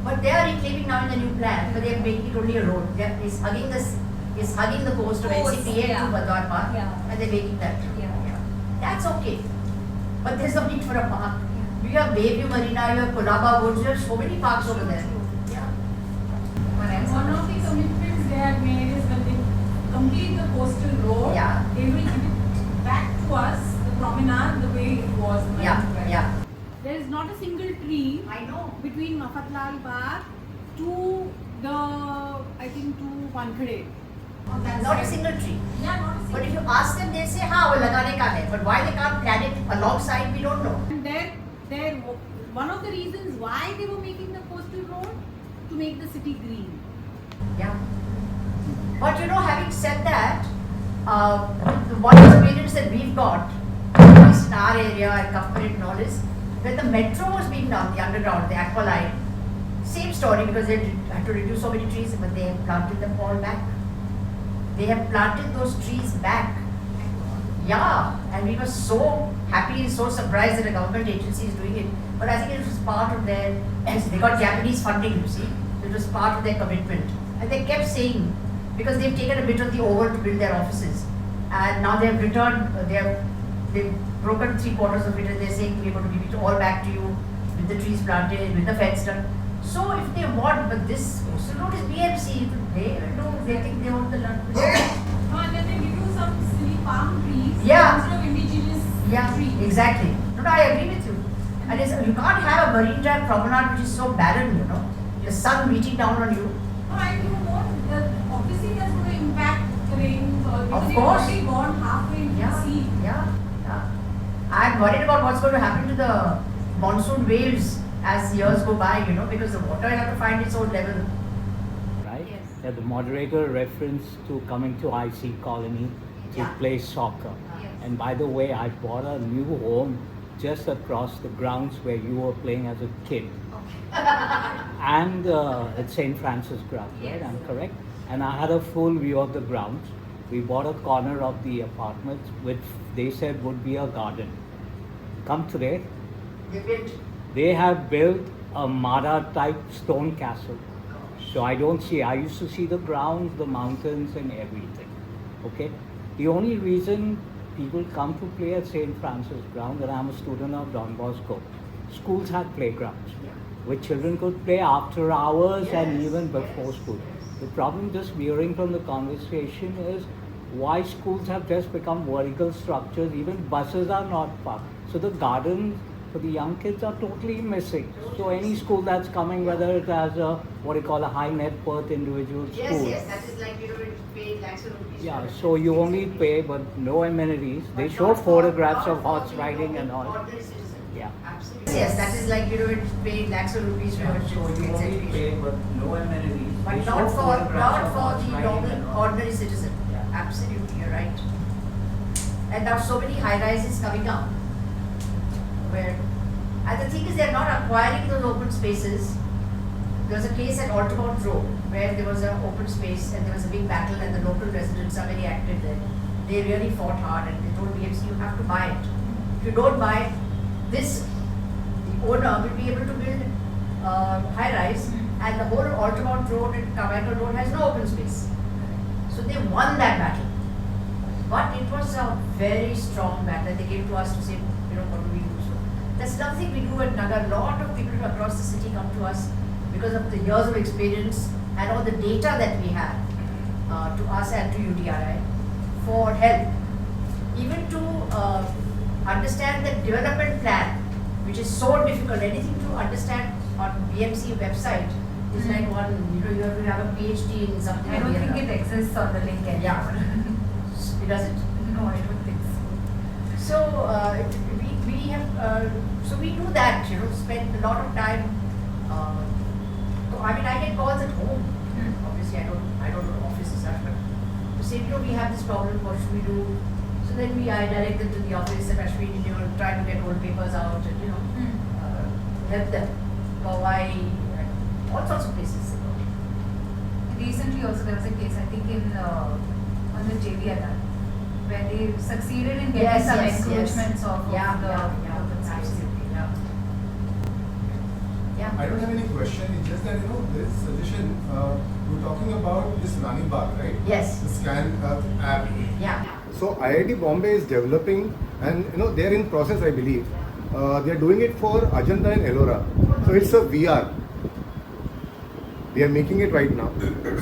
But they are reclaiming now in the new plan, but they are making it only a road. It's hugging the coast of Coast, NCPA yeah. to Badwar Park, Yeah. and they're making that. Yeah. That's okay. But there's no need for a park. You have Bayview Marina, you have Colaba Woods, you have so many parks over there. Yeah. One of the commitments they had made is when they complete the coastal road, Yeah. they will give it back to us, the promenade, the way it was. Yeah. There is not a single tree I know. between Mafatlal Park to to Wankhede. Not a single tree. Yeah, not a single. But if you ask them, they say, "हाँ, वो लगाने का है." But why they can't plan it alongside, we don't know. And there, one of the reasons why they were making the coastal road to make the city green. Yeah. But having said that, one of the experience that we've got, at least in our area and Kamparit and all, is when the metro was being done, the underground, the aqua line, same story because they had to reduce so many trees, but they have planted them all back. They have planted those trees back. Yeah, and we were so happy and so surprised that a government agency is doing it. But I think it was part of they got Japanese funding, you see. It was part of their commitment. And they kept saying, because they've taken a bit of the over to build their offices. And now they've returned, they've broken 3/4 of it and they're saying we're going to give it all back to you with the trees planted, with the fence done. So if they want, but this coastal road is BMC, they think they want the land. No, and then they give you some silly palm trees Yeah. instead of indigenous Yeah, trees. exactly. No, I agree with you. And you can't have a marine drive promenade which is so barren, The sun beating down on you. No, I don't know. Obviously, that's going to impact the rains or because Of they've course. already gone halfway into the sea. Yeah. I'm worried about what's going to happen to the monsoon waves as years go by, because the water will have to find its own level. Right? Yes. That the moderator reference to coming to IC Colony to Yeah. play soccer. Yes. And by the way, I bought a new home just across the grounds where you were playing as a kid. And it's St. Francis ground, right? Yes. I'm correct? And I had a full view of the grounds. We bought a corner of the apartments, which they said would be a garden. Come today, They built. they have built a Mara type stone castle. So I used to see the grounds, the mountains and everything. Okay? The only reason people come to play at St. Francis ground, and I'm a student of Don Bosco, schools had playgrounds where children could play after hours and Yes, even before yes. school. The problem just veering from the conversation is why schools have just become vertical structures, even buses are not parked. So the gardens for the young kids are totally missing. So any school that's coming, whether it has a what you call a high net worth individual school. Yes, that is like, pay lakhs of rupees. Yeah, so you only pay but no amenities. They But show not for- photographs not of for horse the riding and all. ordinary citizen. Yeah. Absolutely. Yes, that is like, pay lakhs of rupees for your children's education. but no amenities. But not for the normal, ordinary citizen. Yeah. Absolutely, you're right. And now so many high rises coming up. And the thing is, they're not acquiring those open spaces. There was a case at Altamont Road where there was an open space and there was a big battle and the local residents are very active there. They really fought hard and they told BMC, you have to buy it. If you don't buy it, the owner will be able to build high rise and the whole Altamont Road and Carmichael Road has no open space. So they won that battle. But it was a very strong battle. They came to us to say, what do we do? So that's nothing we do at Nagar. A lot of people from across the city come to us because of the years of experience and all the data that we have to us and to UDRI for help, even to understand the development plan, which is so difficult. Anything to understand on BMC website is like one, you have to have a PhD in something. I don't or the think other. it exists on the link anymore. Yeah. It doesn't. No, I don't think so. So we have so we do that, spend a lot of time. I mean, I get calls at home. Obviously, I don't go to office as such, but to say, we have this problem. What should we do? So then I direct them to the office and Ashwini, try to get old papers out and help them. Mumbai, all sorts of places. Recently also there was a case, I think on the JVLR, where they succeeded in getting some encroachments of the open space. Absolutely, yeah. I don't have any question. It's just that there is a suggestion. We're talking about this Rani Bagh, right? Yes. The Scan Earth app. Yeah. So IIT Bombay is developing, and they're in process, I believe. They're doing it for Ajanta and Ellora. So it's a VR. They are making it right now.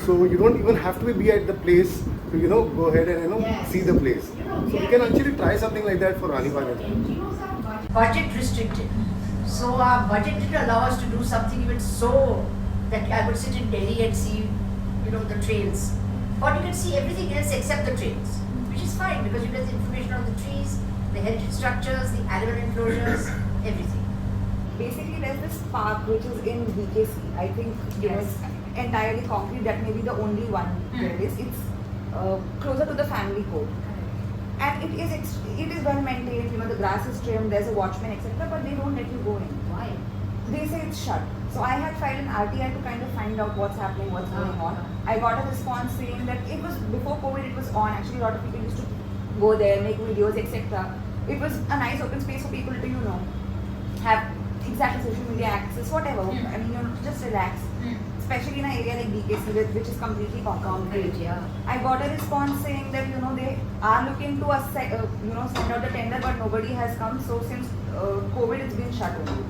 So you don't even have to be at the place to go ahead and Yes. see the place. So we can actually try something like that for Rani Bagh as well. Budget restricted. So our budget didn't allow us to do something even so that I would sit in Delhi and see, the trails. But you can see everything else except the trails, which is fine because you get the information on the trees, the heritage structures, the animal enclosures, everything. Basically, there's this park which is in BKC. I think Yes. it's entirely concrete. That may be the only one there is. It's closer to the family court, and it is well maintained. The grass is trimmed. There's a watchman, etc. But they don't let you go in. Why? They say it's shut. So I had filed an RTI to kind of find out what's happening, what's going on. I got a response saying that it was before COVID. It was on. Actually, a lot of people used to go there, make videos, etc. It was a nice open space for people to have exactly social media access, whatever. I mean, just relax. Especially in an area like BKC, which is completely concrete. Yeah. I got a response saying that they are looking to send out the tender, but nobody has come. So since COVID, it's been shut only.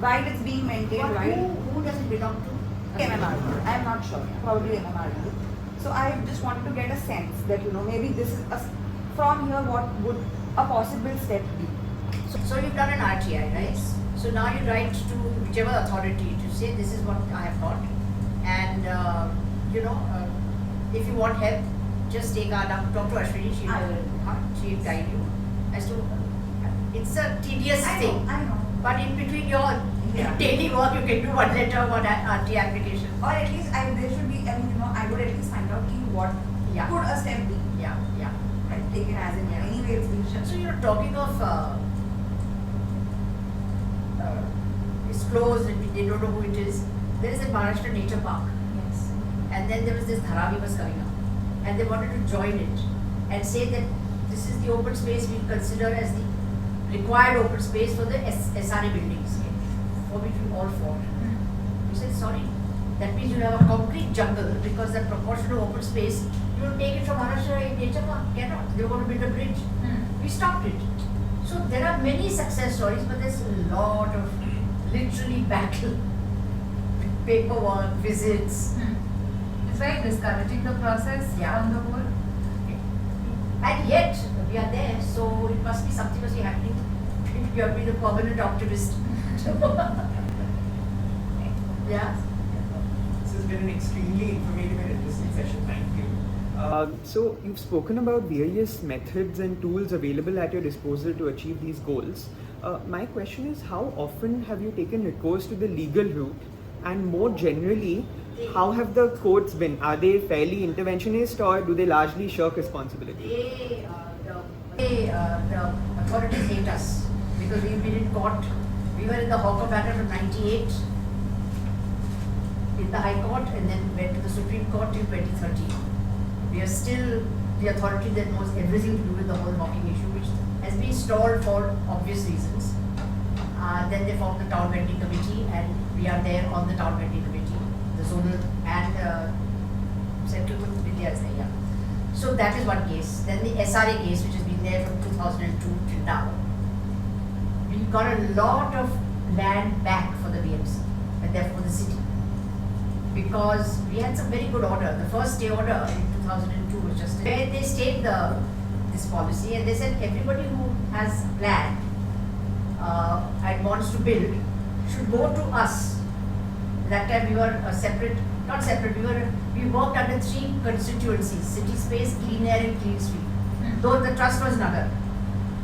While it's being maintained, But right? who does it belong to? MMRD. I am not sure. Probably MMRD. So I just wanted to get a sense that maybe this is from here what would a possible step be. So you've done an RTI, right? So now you write to whichever authority to say this is what I have got, and if you want help, just take our number, talk to Ashwini. She'll guide you as to. It's a tedious thing, I know. but in between your daily work, you can do one letter, one RTI application. Or at least there should be. I would at least find out what could a step be. Yeah. And take it as in anyway it's been shut. So you're talking of it's closed and they don't know who it is. There is a Maharashtra Nature Park, Yes. and then there was this Dharavi was coming up, and they wanted to join it and say that this is the open space we consider as the required open space for the SRA buildings, for which we all fought. We said sorry. That means you have a concrete jungle because that proportion of open space, you will take it from Maharashtra Nature Park. Cannot. They were going to build a bridge. We stopped it. So there are many success stories, but there's a lot of literally battle, paperwork, visits. It's very discouraging, the process on the whole. And yet we are there, so it must be something must be happening. You have been a permanent optimist. Yeah. This has been an extremely informative and interesting session. Thank you. So you've spoken about various methods and tools available at your disposal to achieve these goals. My question is, how often have you taken recourse to the legal route, and more generally, how have the courts been? Are they fairly interventionist, or do they largely shirk responsibility? The authorities hate us because we've been in court. We were in the Hawker matter from '98 in the High Court, and then went to the Supreme Court till 2013. We are still the authority that knows everything to do with the whole hawking issue, which has been stalled for obvious reasons. Then they formed the Town Vending Committee, and we are there on the Town Vending Committee, the zonal and central Vidya is there, yeah. So that is one case. Then the SRA case, which has been there from 2002 till now. We got a lot of land back for the BMC, and therefore the city, because we had some very good order. The first stay order in 2002 was just where they stayed the this policy, and they said everybody who has planned and wants to build should go to us. That time we were not separate, we worked under 3 constituencies: city space, clean air and clean street. Though the trust was Nagar.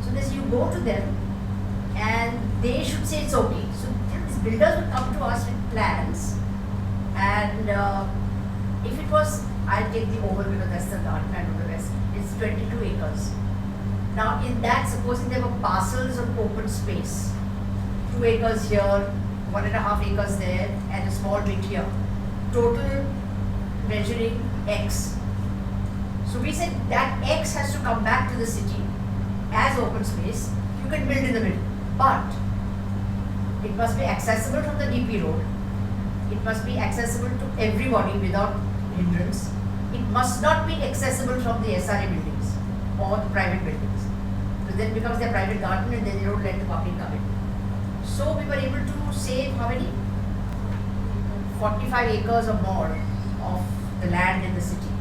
So this, you go to them and they should say it's okay. So these builders would come to us with plans, and if it was, I'll take the oval because that's the garden and the rest, it's 22 acres. Now in that, supposing there were parcels of open space, 2 acres here, 1.5 acres there, and a small bit here, total measuring X. So we said that X has to come back to the city as open space. You can build in the middle, but it must be accessible from the DP road. It must be accessible to everybody without hindrance. It must not be accessible from the SRA buildings or the private buildings, because then it becomes their private garden and then they don't let the public come in. So we were able to save how many? 45 acres or more of the land in the city,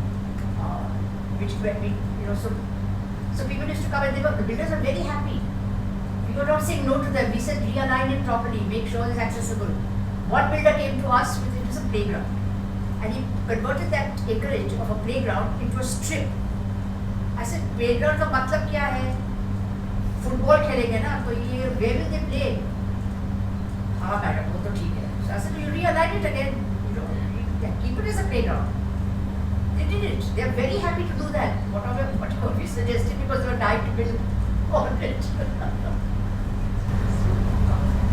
which we, so people used to come and the builders were very happy. We were not saying no to them. We said realign it properly, make sure it's accessible. One builder came to us with it was a playground, and he converted that acreage of a playground into a strip. I said, playground का मतलब क्या है? Football खेलेंगे ना, तो ये where will they play? हाँ madam, वो तो ठीक है. So I said, you realign it again. Keep it as a playground. They did it. They are very happy to do that. Whatever we suggested, because they were dying to build on it.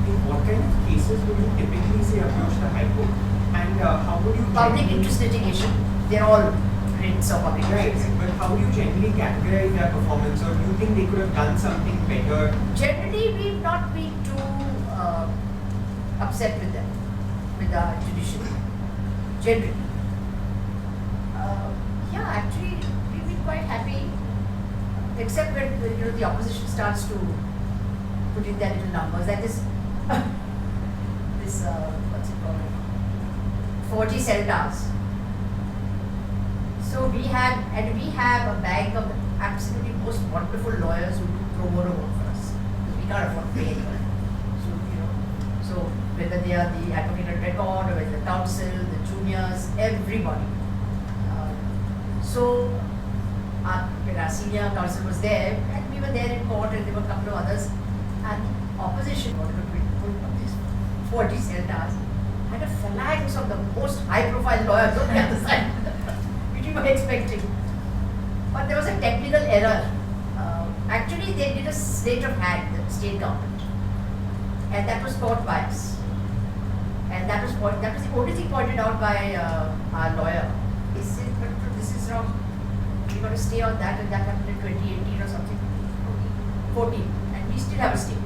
In what kind of cases would you typically say approach the High Court, and how would you Public interest litigation, they're all writs of public right, interest. but how do you generally categorize their performance, or do you think they could have done something better? Generally, we've not been too upset with them, with the judiciary. Generally. Yeah, actually, we've been quite happy, except when the opposition starts to put in their little numbers, like this, what's it called, 4G cell towers. So we have a bank of absolutely most wonderful lawyers who do pro bono work for us, because we can't afford to pay anyone. So whether they are the advocate at record or whether the council, the juniors, everybody. So our senior counsel was there, and we were there in court, and there were a couple of others, and the opposition wanted to put up these 4G cell towers, had a phalanx of the most high-profile lawyers on the other side, which we were expecting. But there was a technical error. Actually, they did a sleight of hand, the state government, and that was court bias. And that was the only thing pointed out by our lawyer. He said, but this is wrong. We got to stay on that, and that happened in 2018 or something. 14, and we still have a stay.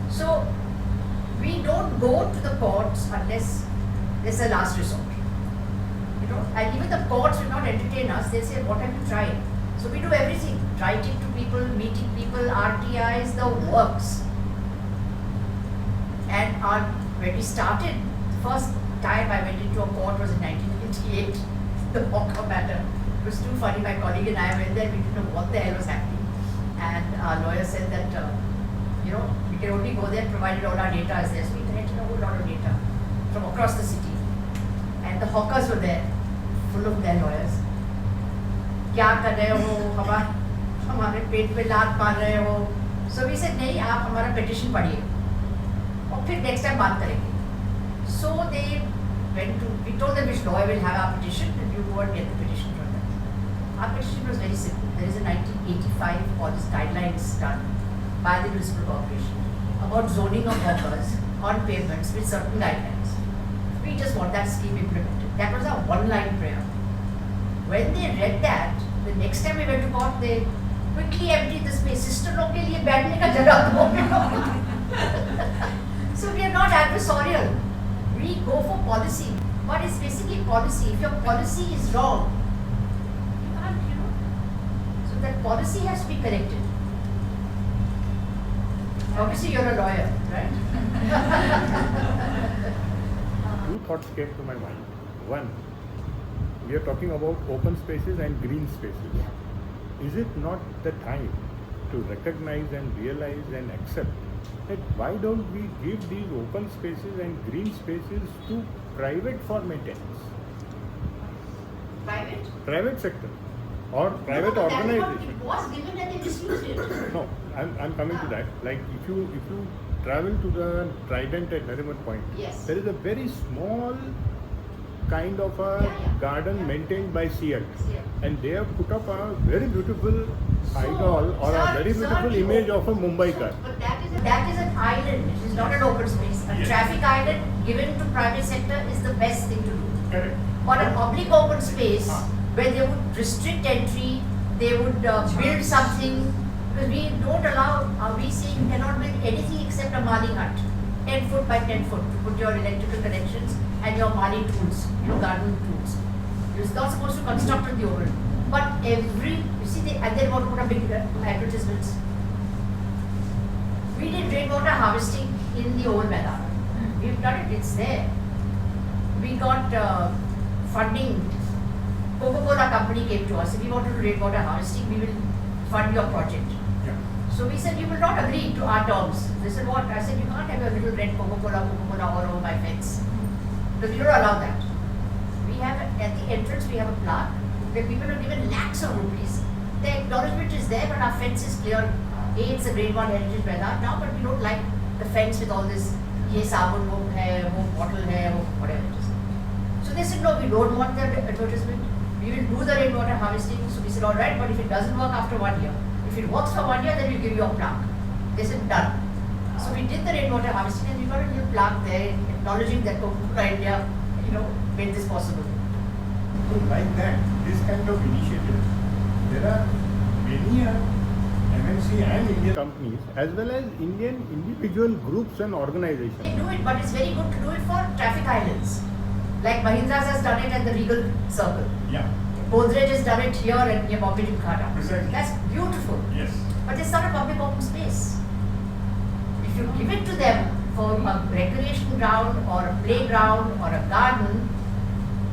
So we don't go to the courts unless there's a last resort. And even the courts will not entertain us. They say, what have you tried? So we do everything. Writing to people, meeting people, RTIs, the works. And when we started, the first time I went into a court was in 1998, the Hawker matter. It was too funny. My colleague and I went there, we didn't know what the hell was happening. And our lawyer said that, we can only go there provided all our data is there. So we collected a whole lot of data from across the city. And the hawkers were there, full of their lawyers. क्या कर रहे हो, हमारे पेट पे लात मार रहे हो. So we said, नहीं, आप हमारा petition पढ़िए. और फिर next time बात करेंगे. So they we told them which lawyer will have our petition, and you go and get the petition from them. Our petition was very simple. There is a 1985 policy guidelines done by the municipal corporation about zoning of hawkers on pavements with certain guidelines. We just want that scheme implemented. That was our one-line prayer. When they read that, the next time we went to court, they quickly emptied the space. Sister लोग के लिए बैठने का जगह दो. So we are not adversarial. We go for policy, but it's basically policy. If your policy is wrong, you can't, So that policy has to be corrected. Obviously, you're a lawyer, right? Two thoughts came to my mind. One, we are talking about open spaces and green spaces. is it not the time to recognize and realize and accept that why don't we give these open spaces and green spaces to private for maintenance? Private? Private sector or private No, that is what organization. it was given and they misused it. No, I'm coming to that. Like if you travel to the Trident at Nariman Point, Yes. there is a very small kind of a Yeah. garden maintained by CL, CL. and they have put up a very beautiful idol or a very beautiful image of a Mumbai car. But that is an island. It is not an open space. A Yes. traffic island given to private sector is the best thing to do. Correct. But a public open space where they would restrict entry, they would build something, because we don't allow, we say you cannot build anything except a Mali hut, 10 foot by 10 foot, to put your electrical connections and your Mali tools, garden tools. It's not supposed to construct on the open. But you see, and they want to put a big advertisements. We did rainwater harvesting in the old Mela. We've done it, it's there. We got funding. Coca-Cola company came to us. If we want to do rainwater harvesting, we will fund your project. Yeah. So we said, you will not agree to our terms. They said, what? I said, you can't have a little red Coca-Cola all over my fence. Because we don't allow that. We have, at the entrance, we have a plaque where people are given lakhs of rupees. The acknowledgement is there, but our fence is clear. It's a grade 1 heritage Mela now, but we don't like the fence with all this, ye sabun wo hai, wo bottle hai, wo whatever it is. So they said, no, we don't want the advertisement. We will do the rainwater harvesting. So we said, all right, but if it doesn't work after 1 year, if it works for 1 year, then we'll give you a plaque. They said, done. So we did the rainwater harvesting and we got a little plaque there acknowledging that Coca-Cola India, made this possible. So like that, this kind of initiative, there are many MNC and Indian companies as well as Indian individual groups and organizations. They do it, but it's very good to do it for traffic islands. Like Mahindra's has done it at the Regal Circle. Yeah. Godrej has done it here at near Bombay Gymkhana. Precisely. That's beautiful. Yes. But it's not a public open space. If you give it to them for a recreation ground or a playground or a garden,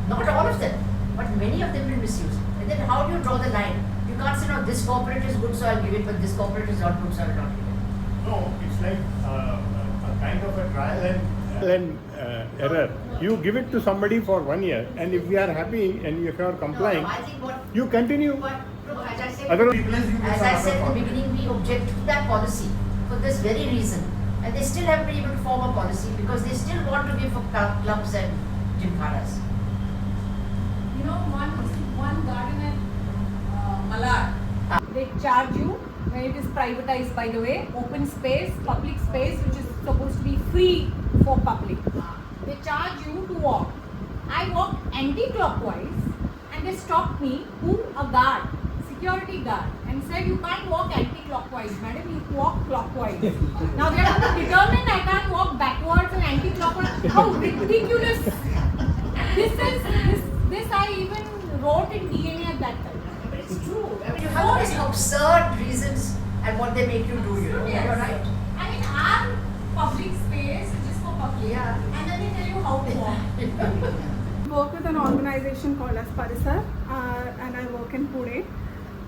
not all of them, but many of them will misuse it. And then how do you draw the line? You can't say, no, this corporate is good, so I'll give it, but this corporate is not good, so I will not give it. No, it's like a kind of a trial and error. You give it to somebody for 1 year, and if we are happy and if you are complying, No, I think you continue. But no, as I said, Otherwise, in the beginning, we object to that policy for this very reason. And they still haven't been able to form a policy because they still want to give for clubs and gymkhanas. One garden at Malad. They charge you when it is privatized, by the way, open space, public space, which is supposed to be free for public. They charge you to walk. I walked anti-clockwise and they stopped me, a guard, security guard, and said you can't walk anti-clockwise, madam, you walk clockwise. Now they are determined I can't walk backwards and anti-clockwise. How ridiculous! This I even wrote in DNA at that time. But it's true. I mean, you have all these absurd reasons and what they make you do, Yes. You're right. I mean, our public space is just for public. Yeah. And then they tell you how to walk. Work with an organization called as Parisar, and I work in Pune.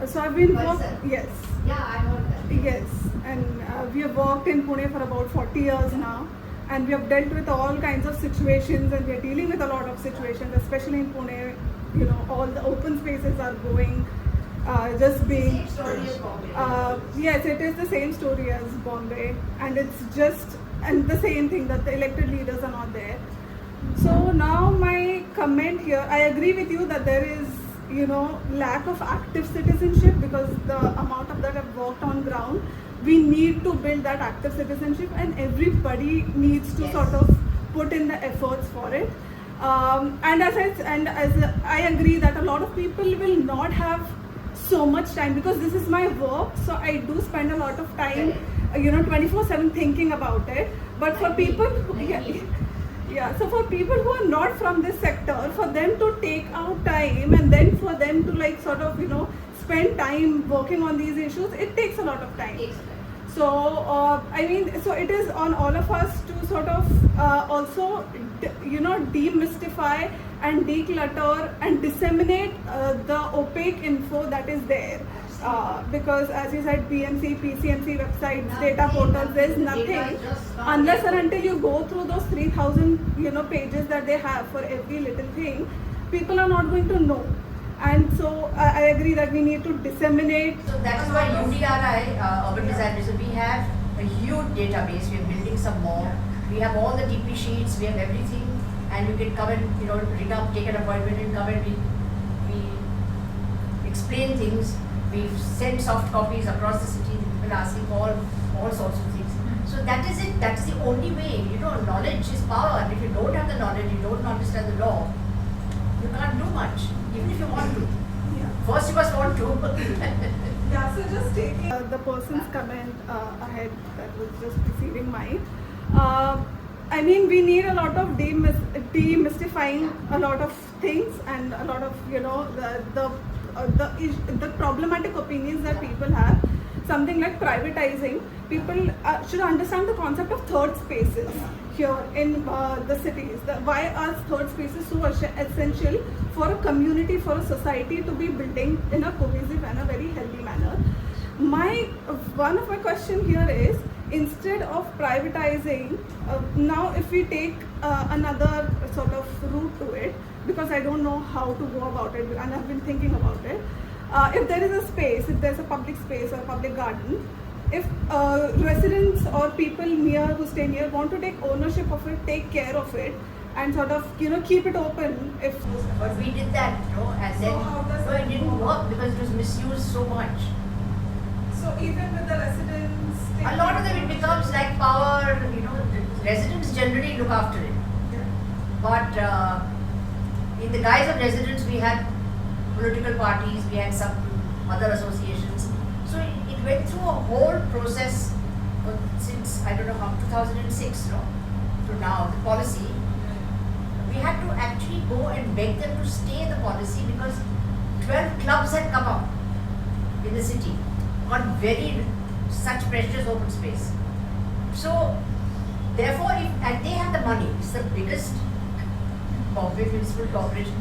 So I've been Parisar? yes, Yeah, I heard that. yes, and we have worked in Pune for about 40 years now, and we have dealt with all kinds of situations, and we are dealing with a lot of situations, especially in Pune. All the open spaces are going, just being. Same story as Bombay. Yes, it is the same story as Bombay, and it's just the same thing that the elected leaders are not there. So now my comment here, I agree with you that there is, lack of active citizenship because the amount of that I've worked on ground, we need to build that active citizenship and everybody needs to sort of put in the efforts for it. And as I agree that a lot of people will not have so much time because this is my work, so I do spend a lot of time, 24/7 thinking about it. But for people, so for people who are not from this sector, for them to take out time and then for them to spend time working on these issues, it takes a lot of time. So so it is on all of us to sort of also demystify and declutter and disseminate the opaque info that is there. Because as you said, BMC, PCMC websites, data portals, there's nothing unless and until you go through those 3,000 pages that they have for every little thing. People are not going to know, and so I agree that we need to disseminate. So that is why UDRI, Urban Design Research, we have a huge database. We are building some more. We have all the TP sheets. We have everything, and you can come and ring up, take an appointment, and come and we explain things. We've sent soft copies across the city. People asking for all sorts of things. So that is it. That's the only way. Knowledge is power. And if you don't have the knowledge, you don't understand the law, you can't do much, even if you want to. Yeah. First, you must want to. Yeah, so just taking the person's comment ahead that was just preceding mine. I mean, we need a lot of demystifying a lot of things and a lot of the problematic opinions that people have. Something like privatizing. People should understand the concept of third spaces here in the cities. Why are third spaces so essential for a community, for a society to be building in a cohesive and a very healthy manner? One of my question here is, instead of privatizing, now if we take another sort of route to it, because I don't know how to go about it and I've been thinking about it. If there is a space, if there's a public space or a public garden, if residents or people who stay near want to take ownership of it, take care of it, and sort of keep it open. But we did that, and then it didn't work because it was misused so much. So even with the residents, A lot of them it becomes like power. Residents generally look after it. But in the guise of residents, we had political parties, we had some other associations. So it went through a whole process since, I don't know how, 2006 to now, the policy. We had to actually go and beg them to stay in the policy because 12 clubs had come up in the city on such precious open space. So therefore, and they have the money, it's the biggest municipal corporation.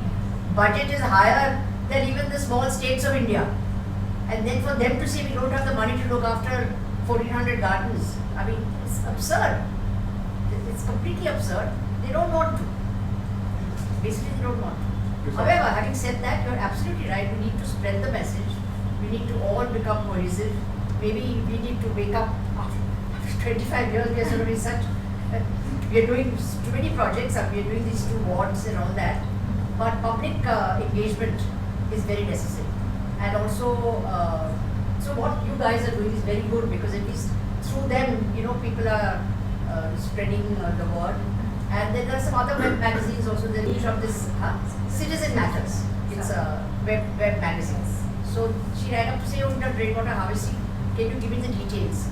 Budget is higher than even the small states of India. And then for them to say we don't have the money to look after 1,400 gardens, I mean, it's absurd. It's completely absurd. They don't want to. Basically, they don't want to. However, having said that, you're absolutely right. We need to spread the message. We need to all become cohesive. Maybe we need to wake up after 25 years. We are sort of in such. We are doing too many projects. We are doing these 2 wards and all that. But public engagement is very necessary. And also, so what you guys are doing is very good because at least through them, people are spreading the word. And then there are some other web magazines also. There is of this Citizen Matters. It's a web magazine. So she rang up to say, oh, rainwater harvesting. Can you give me the details?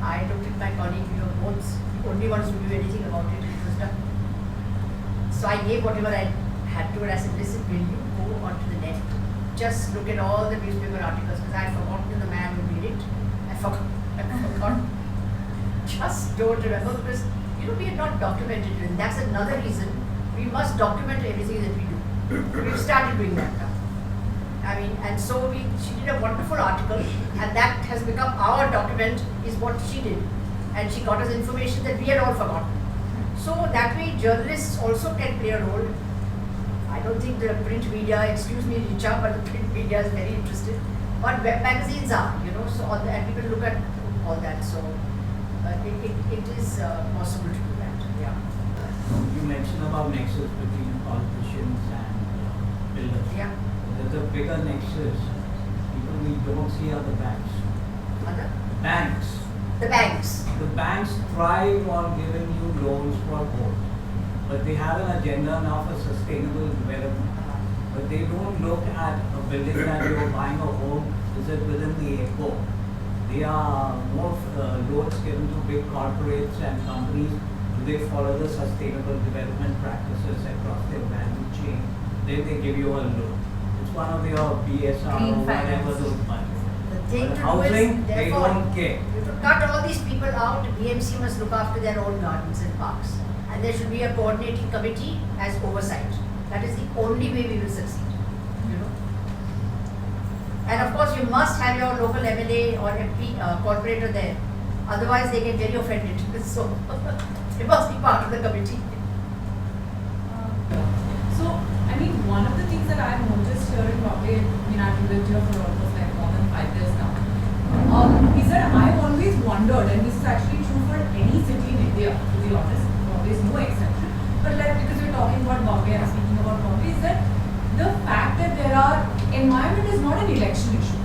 I looked at my colleague, both the only ones who knew anything about it. It was done. So I gave whatever I had to, and I said, listen, will you go onto the net? Just look at all the newspaper articles because I had forgotten the man who did it. I forgot. Just don't remember because we are not documented, and that's another reason we must document everything that we do. We've started doing that now. I mean, and so she did a wonderful article, and that has become our document, is what she did. And she got us information that we had all forgotten. So that way, journalists also can play a role. I don't think the print media, excuse me, Richa, but the print media is very interested. But web magazines are, so and people look at all that. So it is possible to do that. Yeah. You mentioned about nexus between politicians and builders. Yeah. There's a bigger nexus. People we don't see are the banks. Other? Banks. The banks. The banks thrive on giving you loans for homes, but they have an agenda now for sustainable development. But they don't look at a building that you're buying a home, is it within the airport? They are more loans given to big corporates and companies. Do they follow the sustainable development practices across their value chain? Then they give you a loan. It's one of your BSR Green or whatever finance. those money. The thing But to housing, do is, they therefore, don't care. you have to cut all these people out. BMC must look after their own gardens and parks. And there should be a coordinating committee as oversight. That is the only way we will succeed. And of course, you must have your local MLA or MP corporator there. Otherwise, they get very offended. So, you must be part of the committee. So, I mean, one of the things that I've noticed here in Bombay, I mean, I've lived here for almost like more than 5 years now, is that I've always wondered, and this is actually true for any city in India, to be honest, Bombay is no exception, but like because we're talking about Bombay, I'm speaking about Bombay, is that the fact that environment is not an election issue.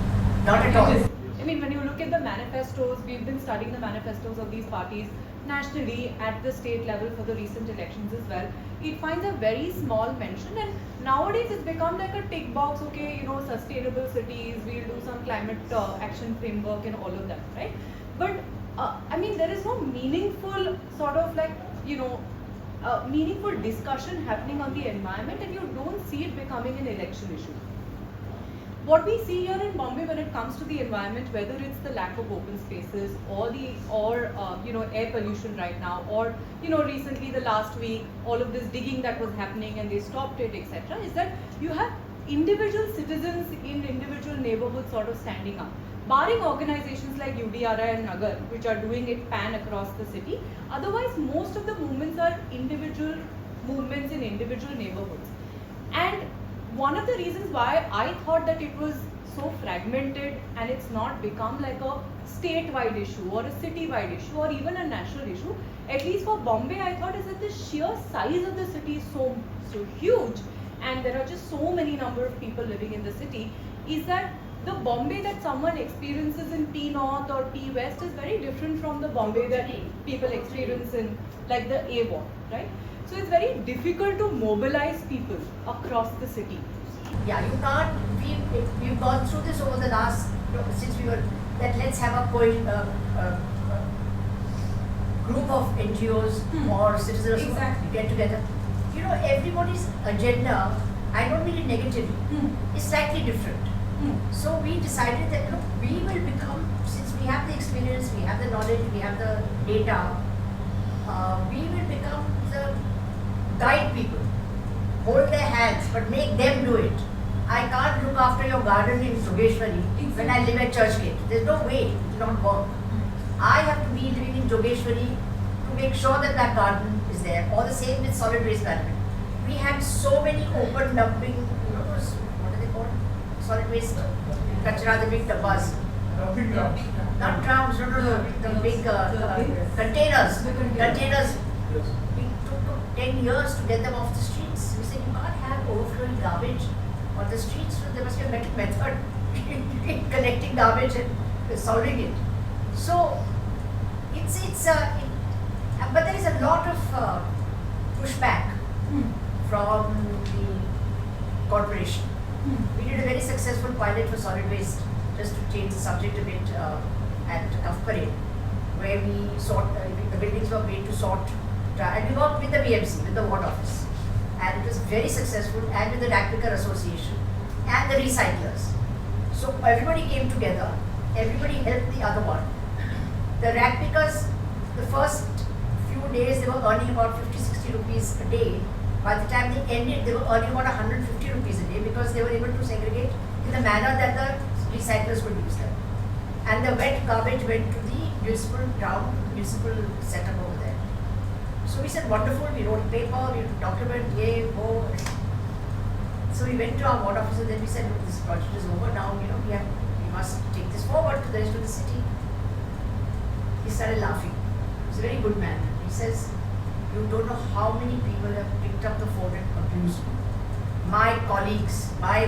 Not at all. I mean, when you look at the manifestos, we've been studying the manifestos of these parties nationally at the state level for the recent elections as well. It finds a very small mention, and nowadays it's become like a tick box, okay, you know, sustainable cities, we'll do some climate action framework and all of that, right? But, I mean, there is no meaningful sort of like, you know, meaningful discussion happening on the environment, and you don't see it becoming an election issue. What we see here in Bombay when it comes to the environment, whether it's the lack of open spaces or you know, air pollution right now, or you know, recently the last week all of this digging that was happening and they stopped it, etc., is that you have individual citizens in individual neighborhoods sort of standing up, barring organizations like UDRI and Nagar, which are doing it pan across the city. Otherwise, most of the movements are individual movements in individual neighborhoods. And one of the reasons why I thought that it was so fragmented and it's not become like a statewide issue or a citywide issue or even a national issue, at least for Bombay, I thought is that the sheer size of the city is so huge, and there are just so many number of people living in the city, is that the Bombay that someone experiences in T North or T West is very different from the Bombay that people experience in like the A Ward, right? So it's very difficult to mobilize people across the city. Yeah, you can't. We've gone through this over the last, since we were, that let's have a group of NGOs or citizens get together. You know, everybody's agenda, I don't mean it negatively, is slightly different. So we decided that, look, we will become, since we have the experience, we have the knowledge, we have the data, we will become the guide people, hold their hands, but make them do it. I can't look after your garden in Jogeshwari when I live at Churchgate. There's no way, it will not work. I have to be living in Jogeshwari to make sure that that garden is there. Or the same with solid waste management. We had so many open dumping, you know, those, what are they called? Solid waste, kachra, the big dabbas. Not drums, no, the big containers. Containers. We took 10 years to get them off the streets. We said you can't have overflowing garbage on the streets, so there must be a better method in collecting garbage and solving it. So but there is a lot of pushback from the corporation. We did a very successful pilot for solid waste, just to change the subject a bit, at Kathpalia, where we sort, the buildings were made to sort, and we worked with the BMC, with the ward office. And it was very successful, and with the Rackpicker Association and the recyclers. So everybody came together, everybody helped the other one. The Rackpickers, the first few days they were earning about 50-60 rupees a day. By the time they ended, they were earning about 150 rupees a day because they were able to segregate in the manner that the recyclers would use them. And the wet garbage went to the municipal setup over there. So we said, wonderful, we wrote paper, we document, yay, go. So we went to our ward office and then we said, look, this project is over now, you know, we must take this forward to the rest of the city. He started laughing. He's a very good man. He says, you don't know how many people have picked up the phone and abused me. My colleagues, my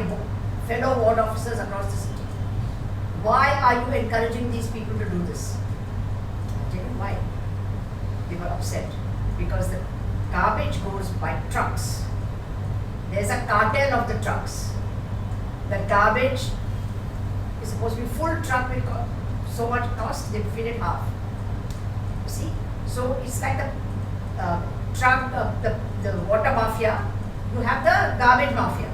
fellow ward officers across the city. Why are you encouraging these people to do this? I tell you why. They were upset because the garbage goes by trucks. There's a cartel of the trucks. The garbage is supposed to be full truck will cost so much cost, they fill it half. You see? So it's like the truck, the water mafia, you have the garbage mafia.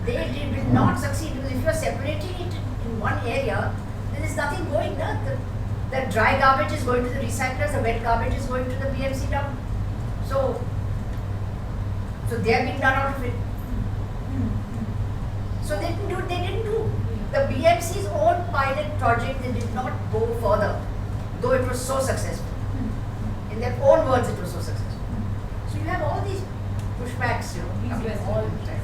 They will not succeed because if you are separating it in one area, there is nothing going there. The dry garbage is going to the recyclers, the wet garbage is going to the BMC dump. So they are being done out of it. So they didn't do. The BMC that project, they did not go further, though it was so successful. In their own words, it was so successful. So you have all these pushbacks, coming all the time.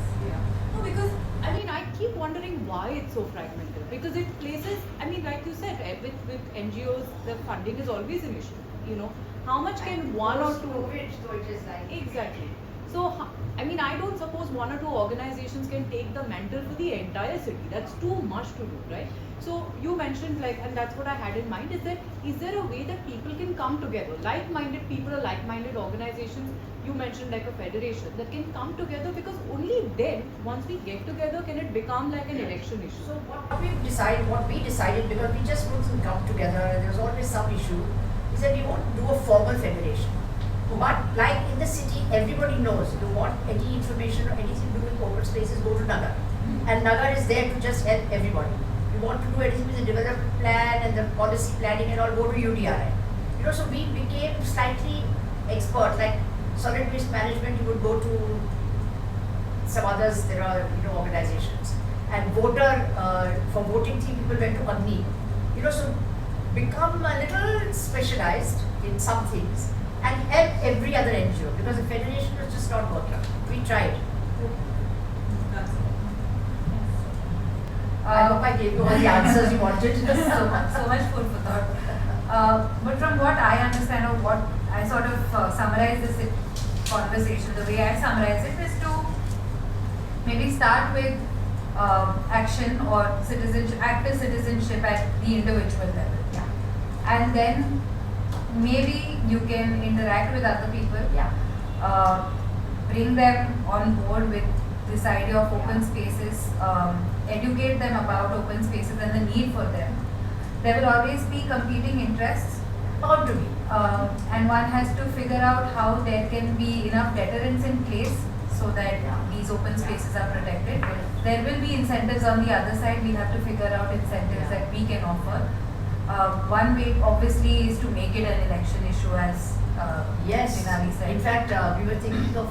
No, because I mean, I keep wondering why it's so fragmented. Because it places, I mean, like you said, with NGOs, the funding is always an issue. How much can one or two? So it is like Exactly. So, I mean, I don't suppose one or two organizations can take the mantle for the entire city. That's too much to do, right? So, you mentioned and that's what I had in mind, is there a way that people can come together? Like-minded people or like-minded organizations, you mentioned like a federation, that can come together, because only then, once we get together, can it become like an election issue. So what we decided, because we just wouldn't come together, and there was always some issue, is that we won't do a formal federation. But like in the city, everybody knows, you want any information or anything to do with open spaces, go to Nagar. And Nagar is there to just help everybody. You want to do anything with the development plan and the policy planning and all, go to UDRI. So we became slightly expert, like solid waste management, you would go to some others, there are organizations. And for voting thing, people went to Agni. So become a little specialized in some things and help every other NGO, because the federation was just not working out. We tried. I hope I gave you all the answers you wanted. so much food for thought. But from what I understand, or what I sort of summarize this conversation, the way I summarize it is to maybe start with action or active citizenship at the individual level. Yeah. And then maybe you can interact with other people, bring them on board with this idea of open spaces, educate them about open spaces and the need for them. There will always be competing interests, Bound to be. and one has to figure out how there can be enough deterrents in place so that these open spaces are protected. There will be incentives on the other side. We have to figure out incentives that we can offer. One way obviously is to make it an election issue, as Yes. Vinali said. In fact, we were thinking of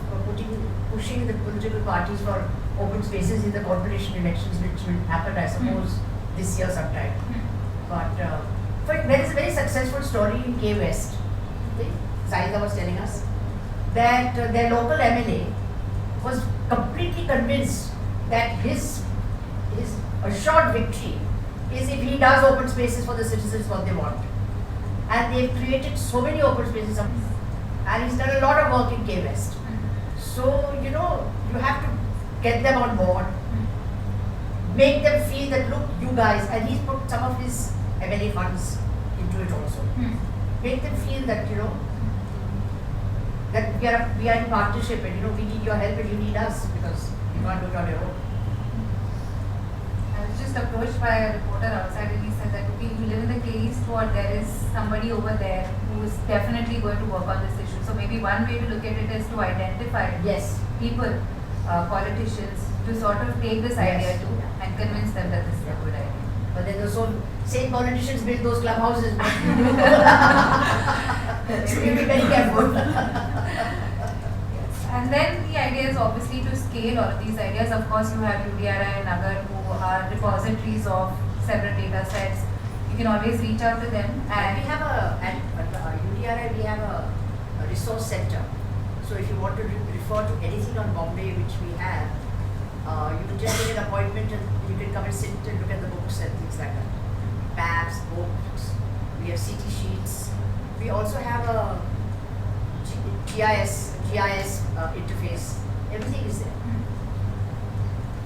pushing the political parties for open spaces in the corporation elections, which will happen, I suppose, this year sometime. But there is a very successful story in K West. Saida was telling us that their local MLA was completely convinced that his assured victory is if he does open spaces for the citizens what they want. And they've created so many open spaces, and he's done a lot of work in K West. So, you have to get them on board, make them feel that, look, you guys, and he's put some of his MLA funds into it also. Make them feel that, that we are in partnership, and we need your help and you need us, because you can't do it on your own. I was just approached by a reporter outside and he said that, okay, you live in the K East Ward, there is somebody over there who is definitely going to work on this issue. So maybe one way to look at it is to identify people, politicians, to sort of take this idea to and convince them that this is a good idea. But then those same politicians build those clubhouses. So you be very careful. And then the idea is obviously to scale all of these ideas. Of course, you have UDRI and Nagar, who are repositories of several data sets. You can always reach out to them. And we have at UDRI, we have a resource center. So if you want to refer to anything on Bombay, which we have, you can just take an appointment and you can come and sit and look at the books and things like that. Maps, books, we have CT sheets. We also have a GIS interface. Everything is there.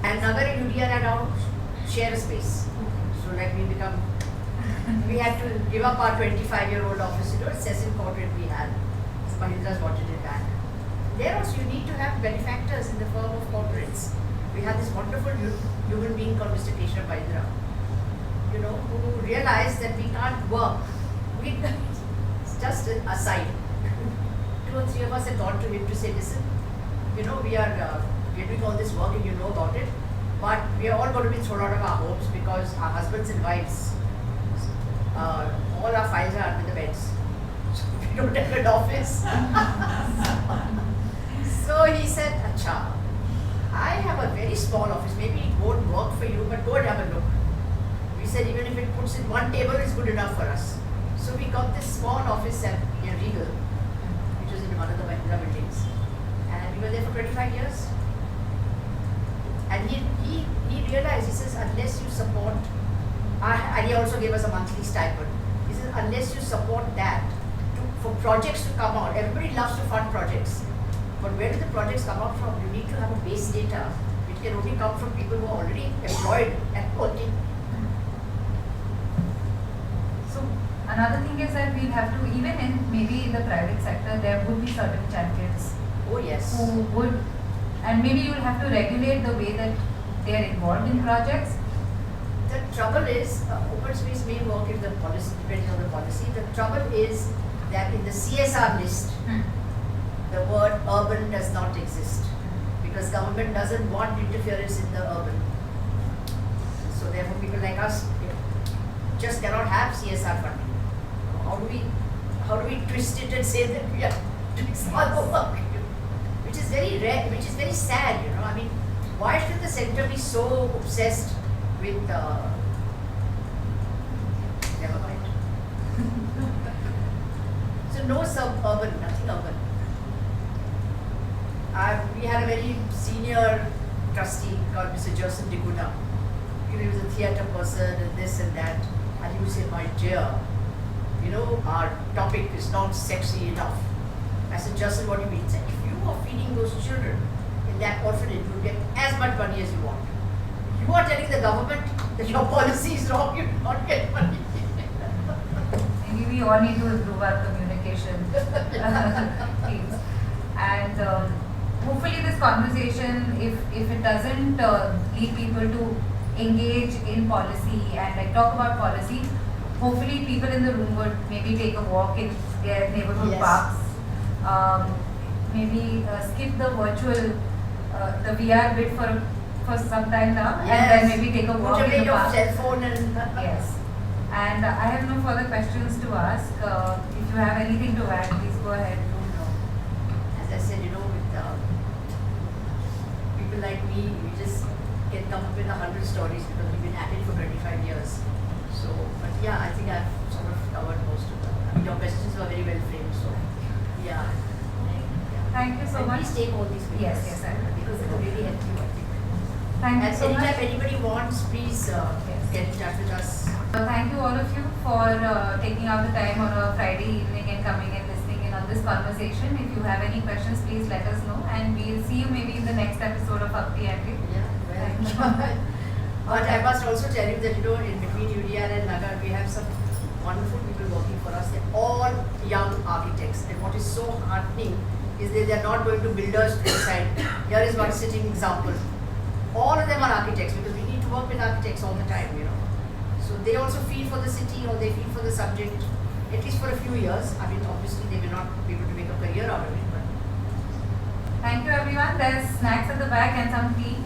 And Nagar and UDRI now share a space. So like we had to give up our 25-year-old office, Cecil Quartet we had. Mahindra's wanted it back. There also you need to have benefactors in the form of corporates. We had this wonderful human being called Mr. Keshav Mahindra, who realized that we can't work. It's just an aside. 2 or 3 of us had gone to him to say, listen, we are doing all this work and you know about it, but we are all going to be thrown out of our homes because our husbands and wives, all our files are under the beds. So we don't have an office. So he said, Acha, I have a very small office, maybe it won't work for you, but go and have a look. We said even if it puts in one table, it's good enough for us. So we got this small office at Regal, which was in one of the Mahindra buildings, and we were there for 25 years. And he realized, he says, unless you support, and he also gave us a monthly stipend. He says, unless you support that, for projects to come out, everybody loves to fund projects. But where do the projects come out from? You need to have a base data, which can only come from people who are already employed and working. So another thing is that we'll have to, even in maybe in the private sector, there would be certain champions Oh yes. who would, and maybe you'll have to regulate the way that they are involved in projects. The trouble is, open space may work if the policy, depending on the policy. The trouble is that in the CSR list, the word urban does not exist because government doesn't want interference in the urban. So therefore people like us just cannot have CSR funding. How do we twist it and say that we are doing small work? Which is very rare, which is very sad, you know. I mean, why should the center be so obsessed with never mind. So no suburban, nothing urban. We had a very senior trustee called Mr. Joseph Diguna. He was a theatre person and this and that. And he would say, my dear, you know, our topic is not sexy enough. I said, Joseph, what do you mean? He said, if you are feeding those children in that orphanage, you will get as much money as you want. You are telling the government that your policy is wrong, you will not get money. Maybe we all need to improve our communication teams. And hopefully this conversation, if it doesn't lead people to engage in policy and like talk about policy, hopefully people in the room would maybe take a walk in their neighborhood Yes. parks, maybe skip the virtual, the VR bit for some time now, and then maybe take a walk Put in away the your park. cell phone and Yes. And I have no further questions to ask. If you have anything to add, please go ahead. as I said, you know, with people like me, we just can come up with 100 stories because we've been at it for 25 years. So, but yeah, I think I've sort of covered most of them. I mean, your questions were very well framed, so yeah. Thank you so And much. please take all these videos. Yes, I will. Because it will really help you, I think. Thank you And so anytime much. anybody wants, please get in touch with us. Thank you all of you for taking out the time on a Friday evening and coming and listening in on this conversation. If you have any questions, please let us know, and we'll see you maybe in the next episode of Ante. Yeah, Thank you. well, but I must also tell you that, you know, in between UDR and Nagar, we have some wonderful people working for us. They're all young architects, and what is so heartening is that they're not going to builders to decide. Here is one sitting example. All of them are architects because we need to work with architects all the time, you know. So they also feel for the city or they feel for the subject, at least for a few years. I mean, obviously they will not be able to make a career out of it, but Thank you everyone. There's snacks at the back and some tea.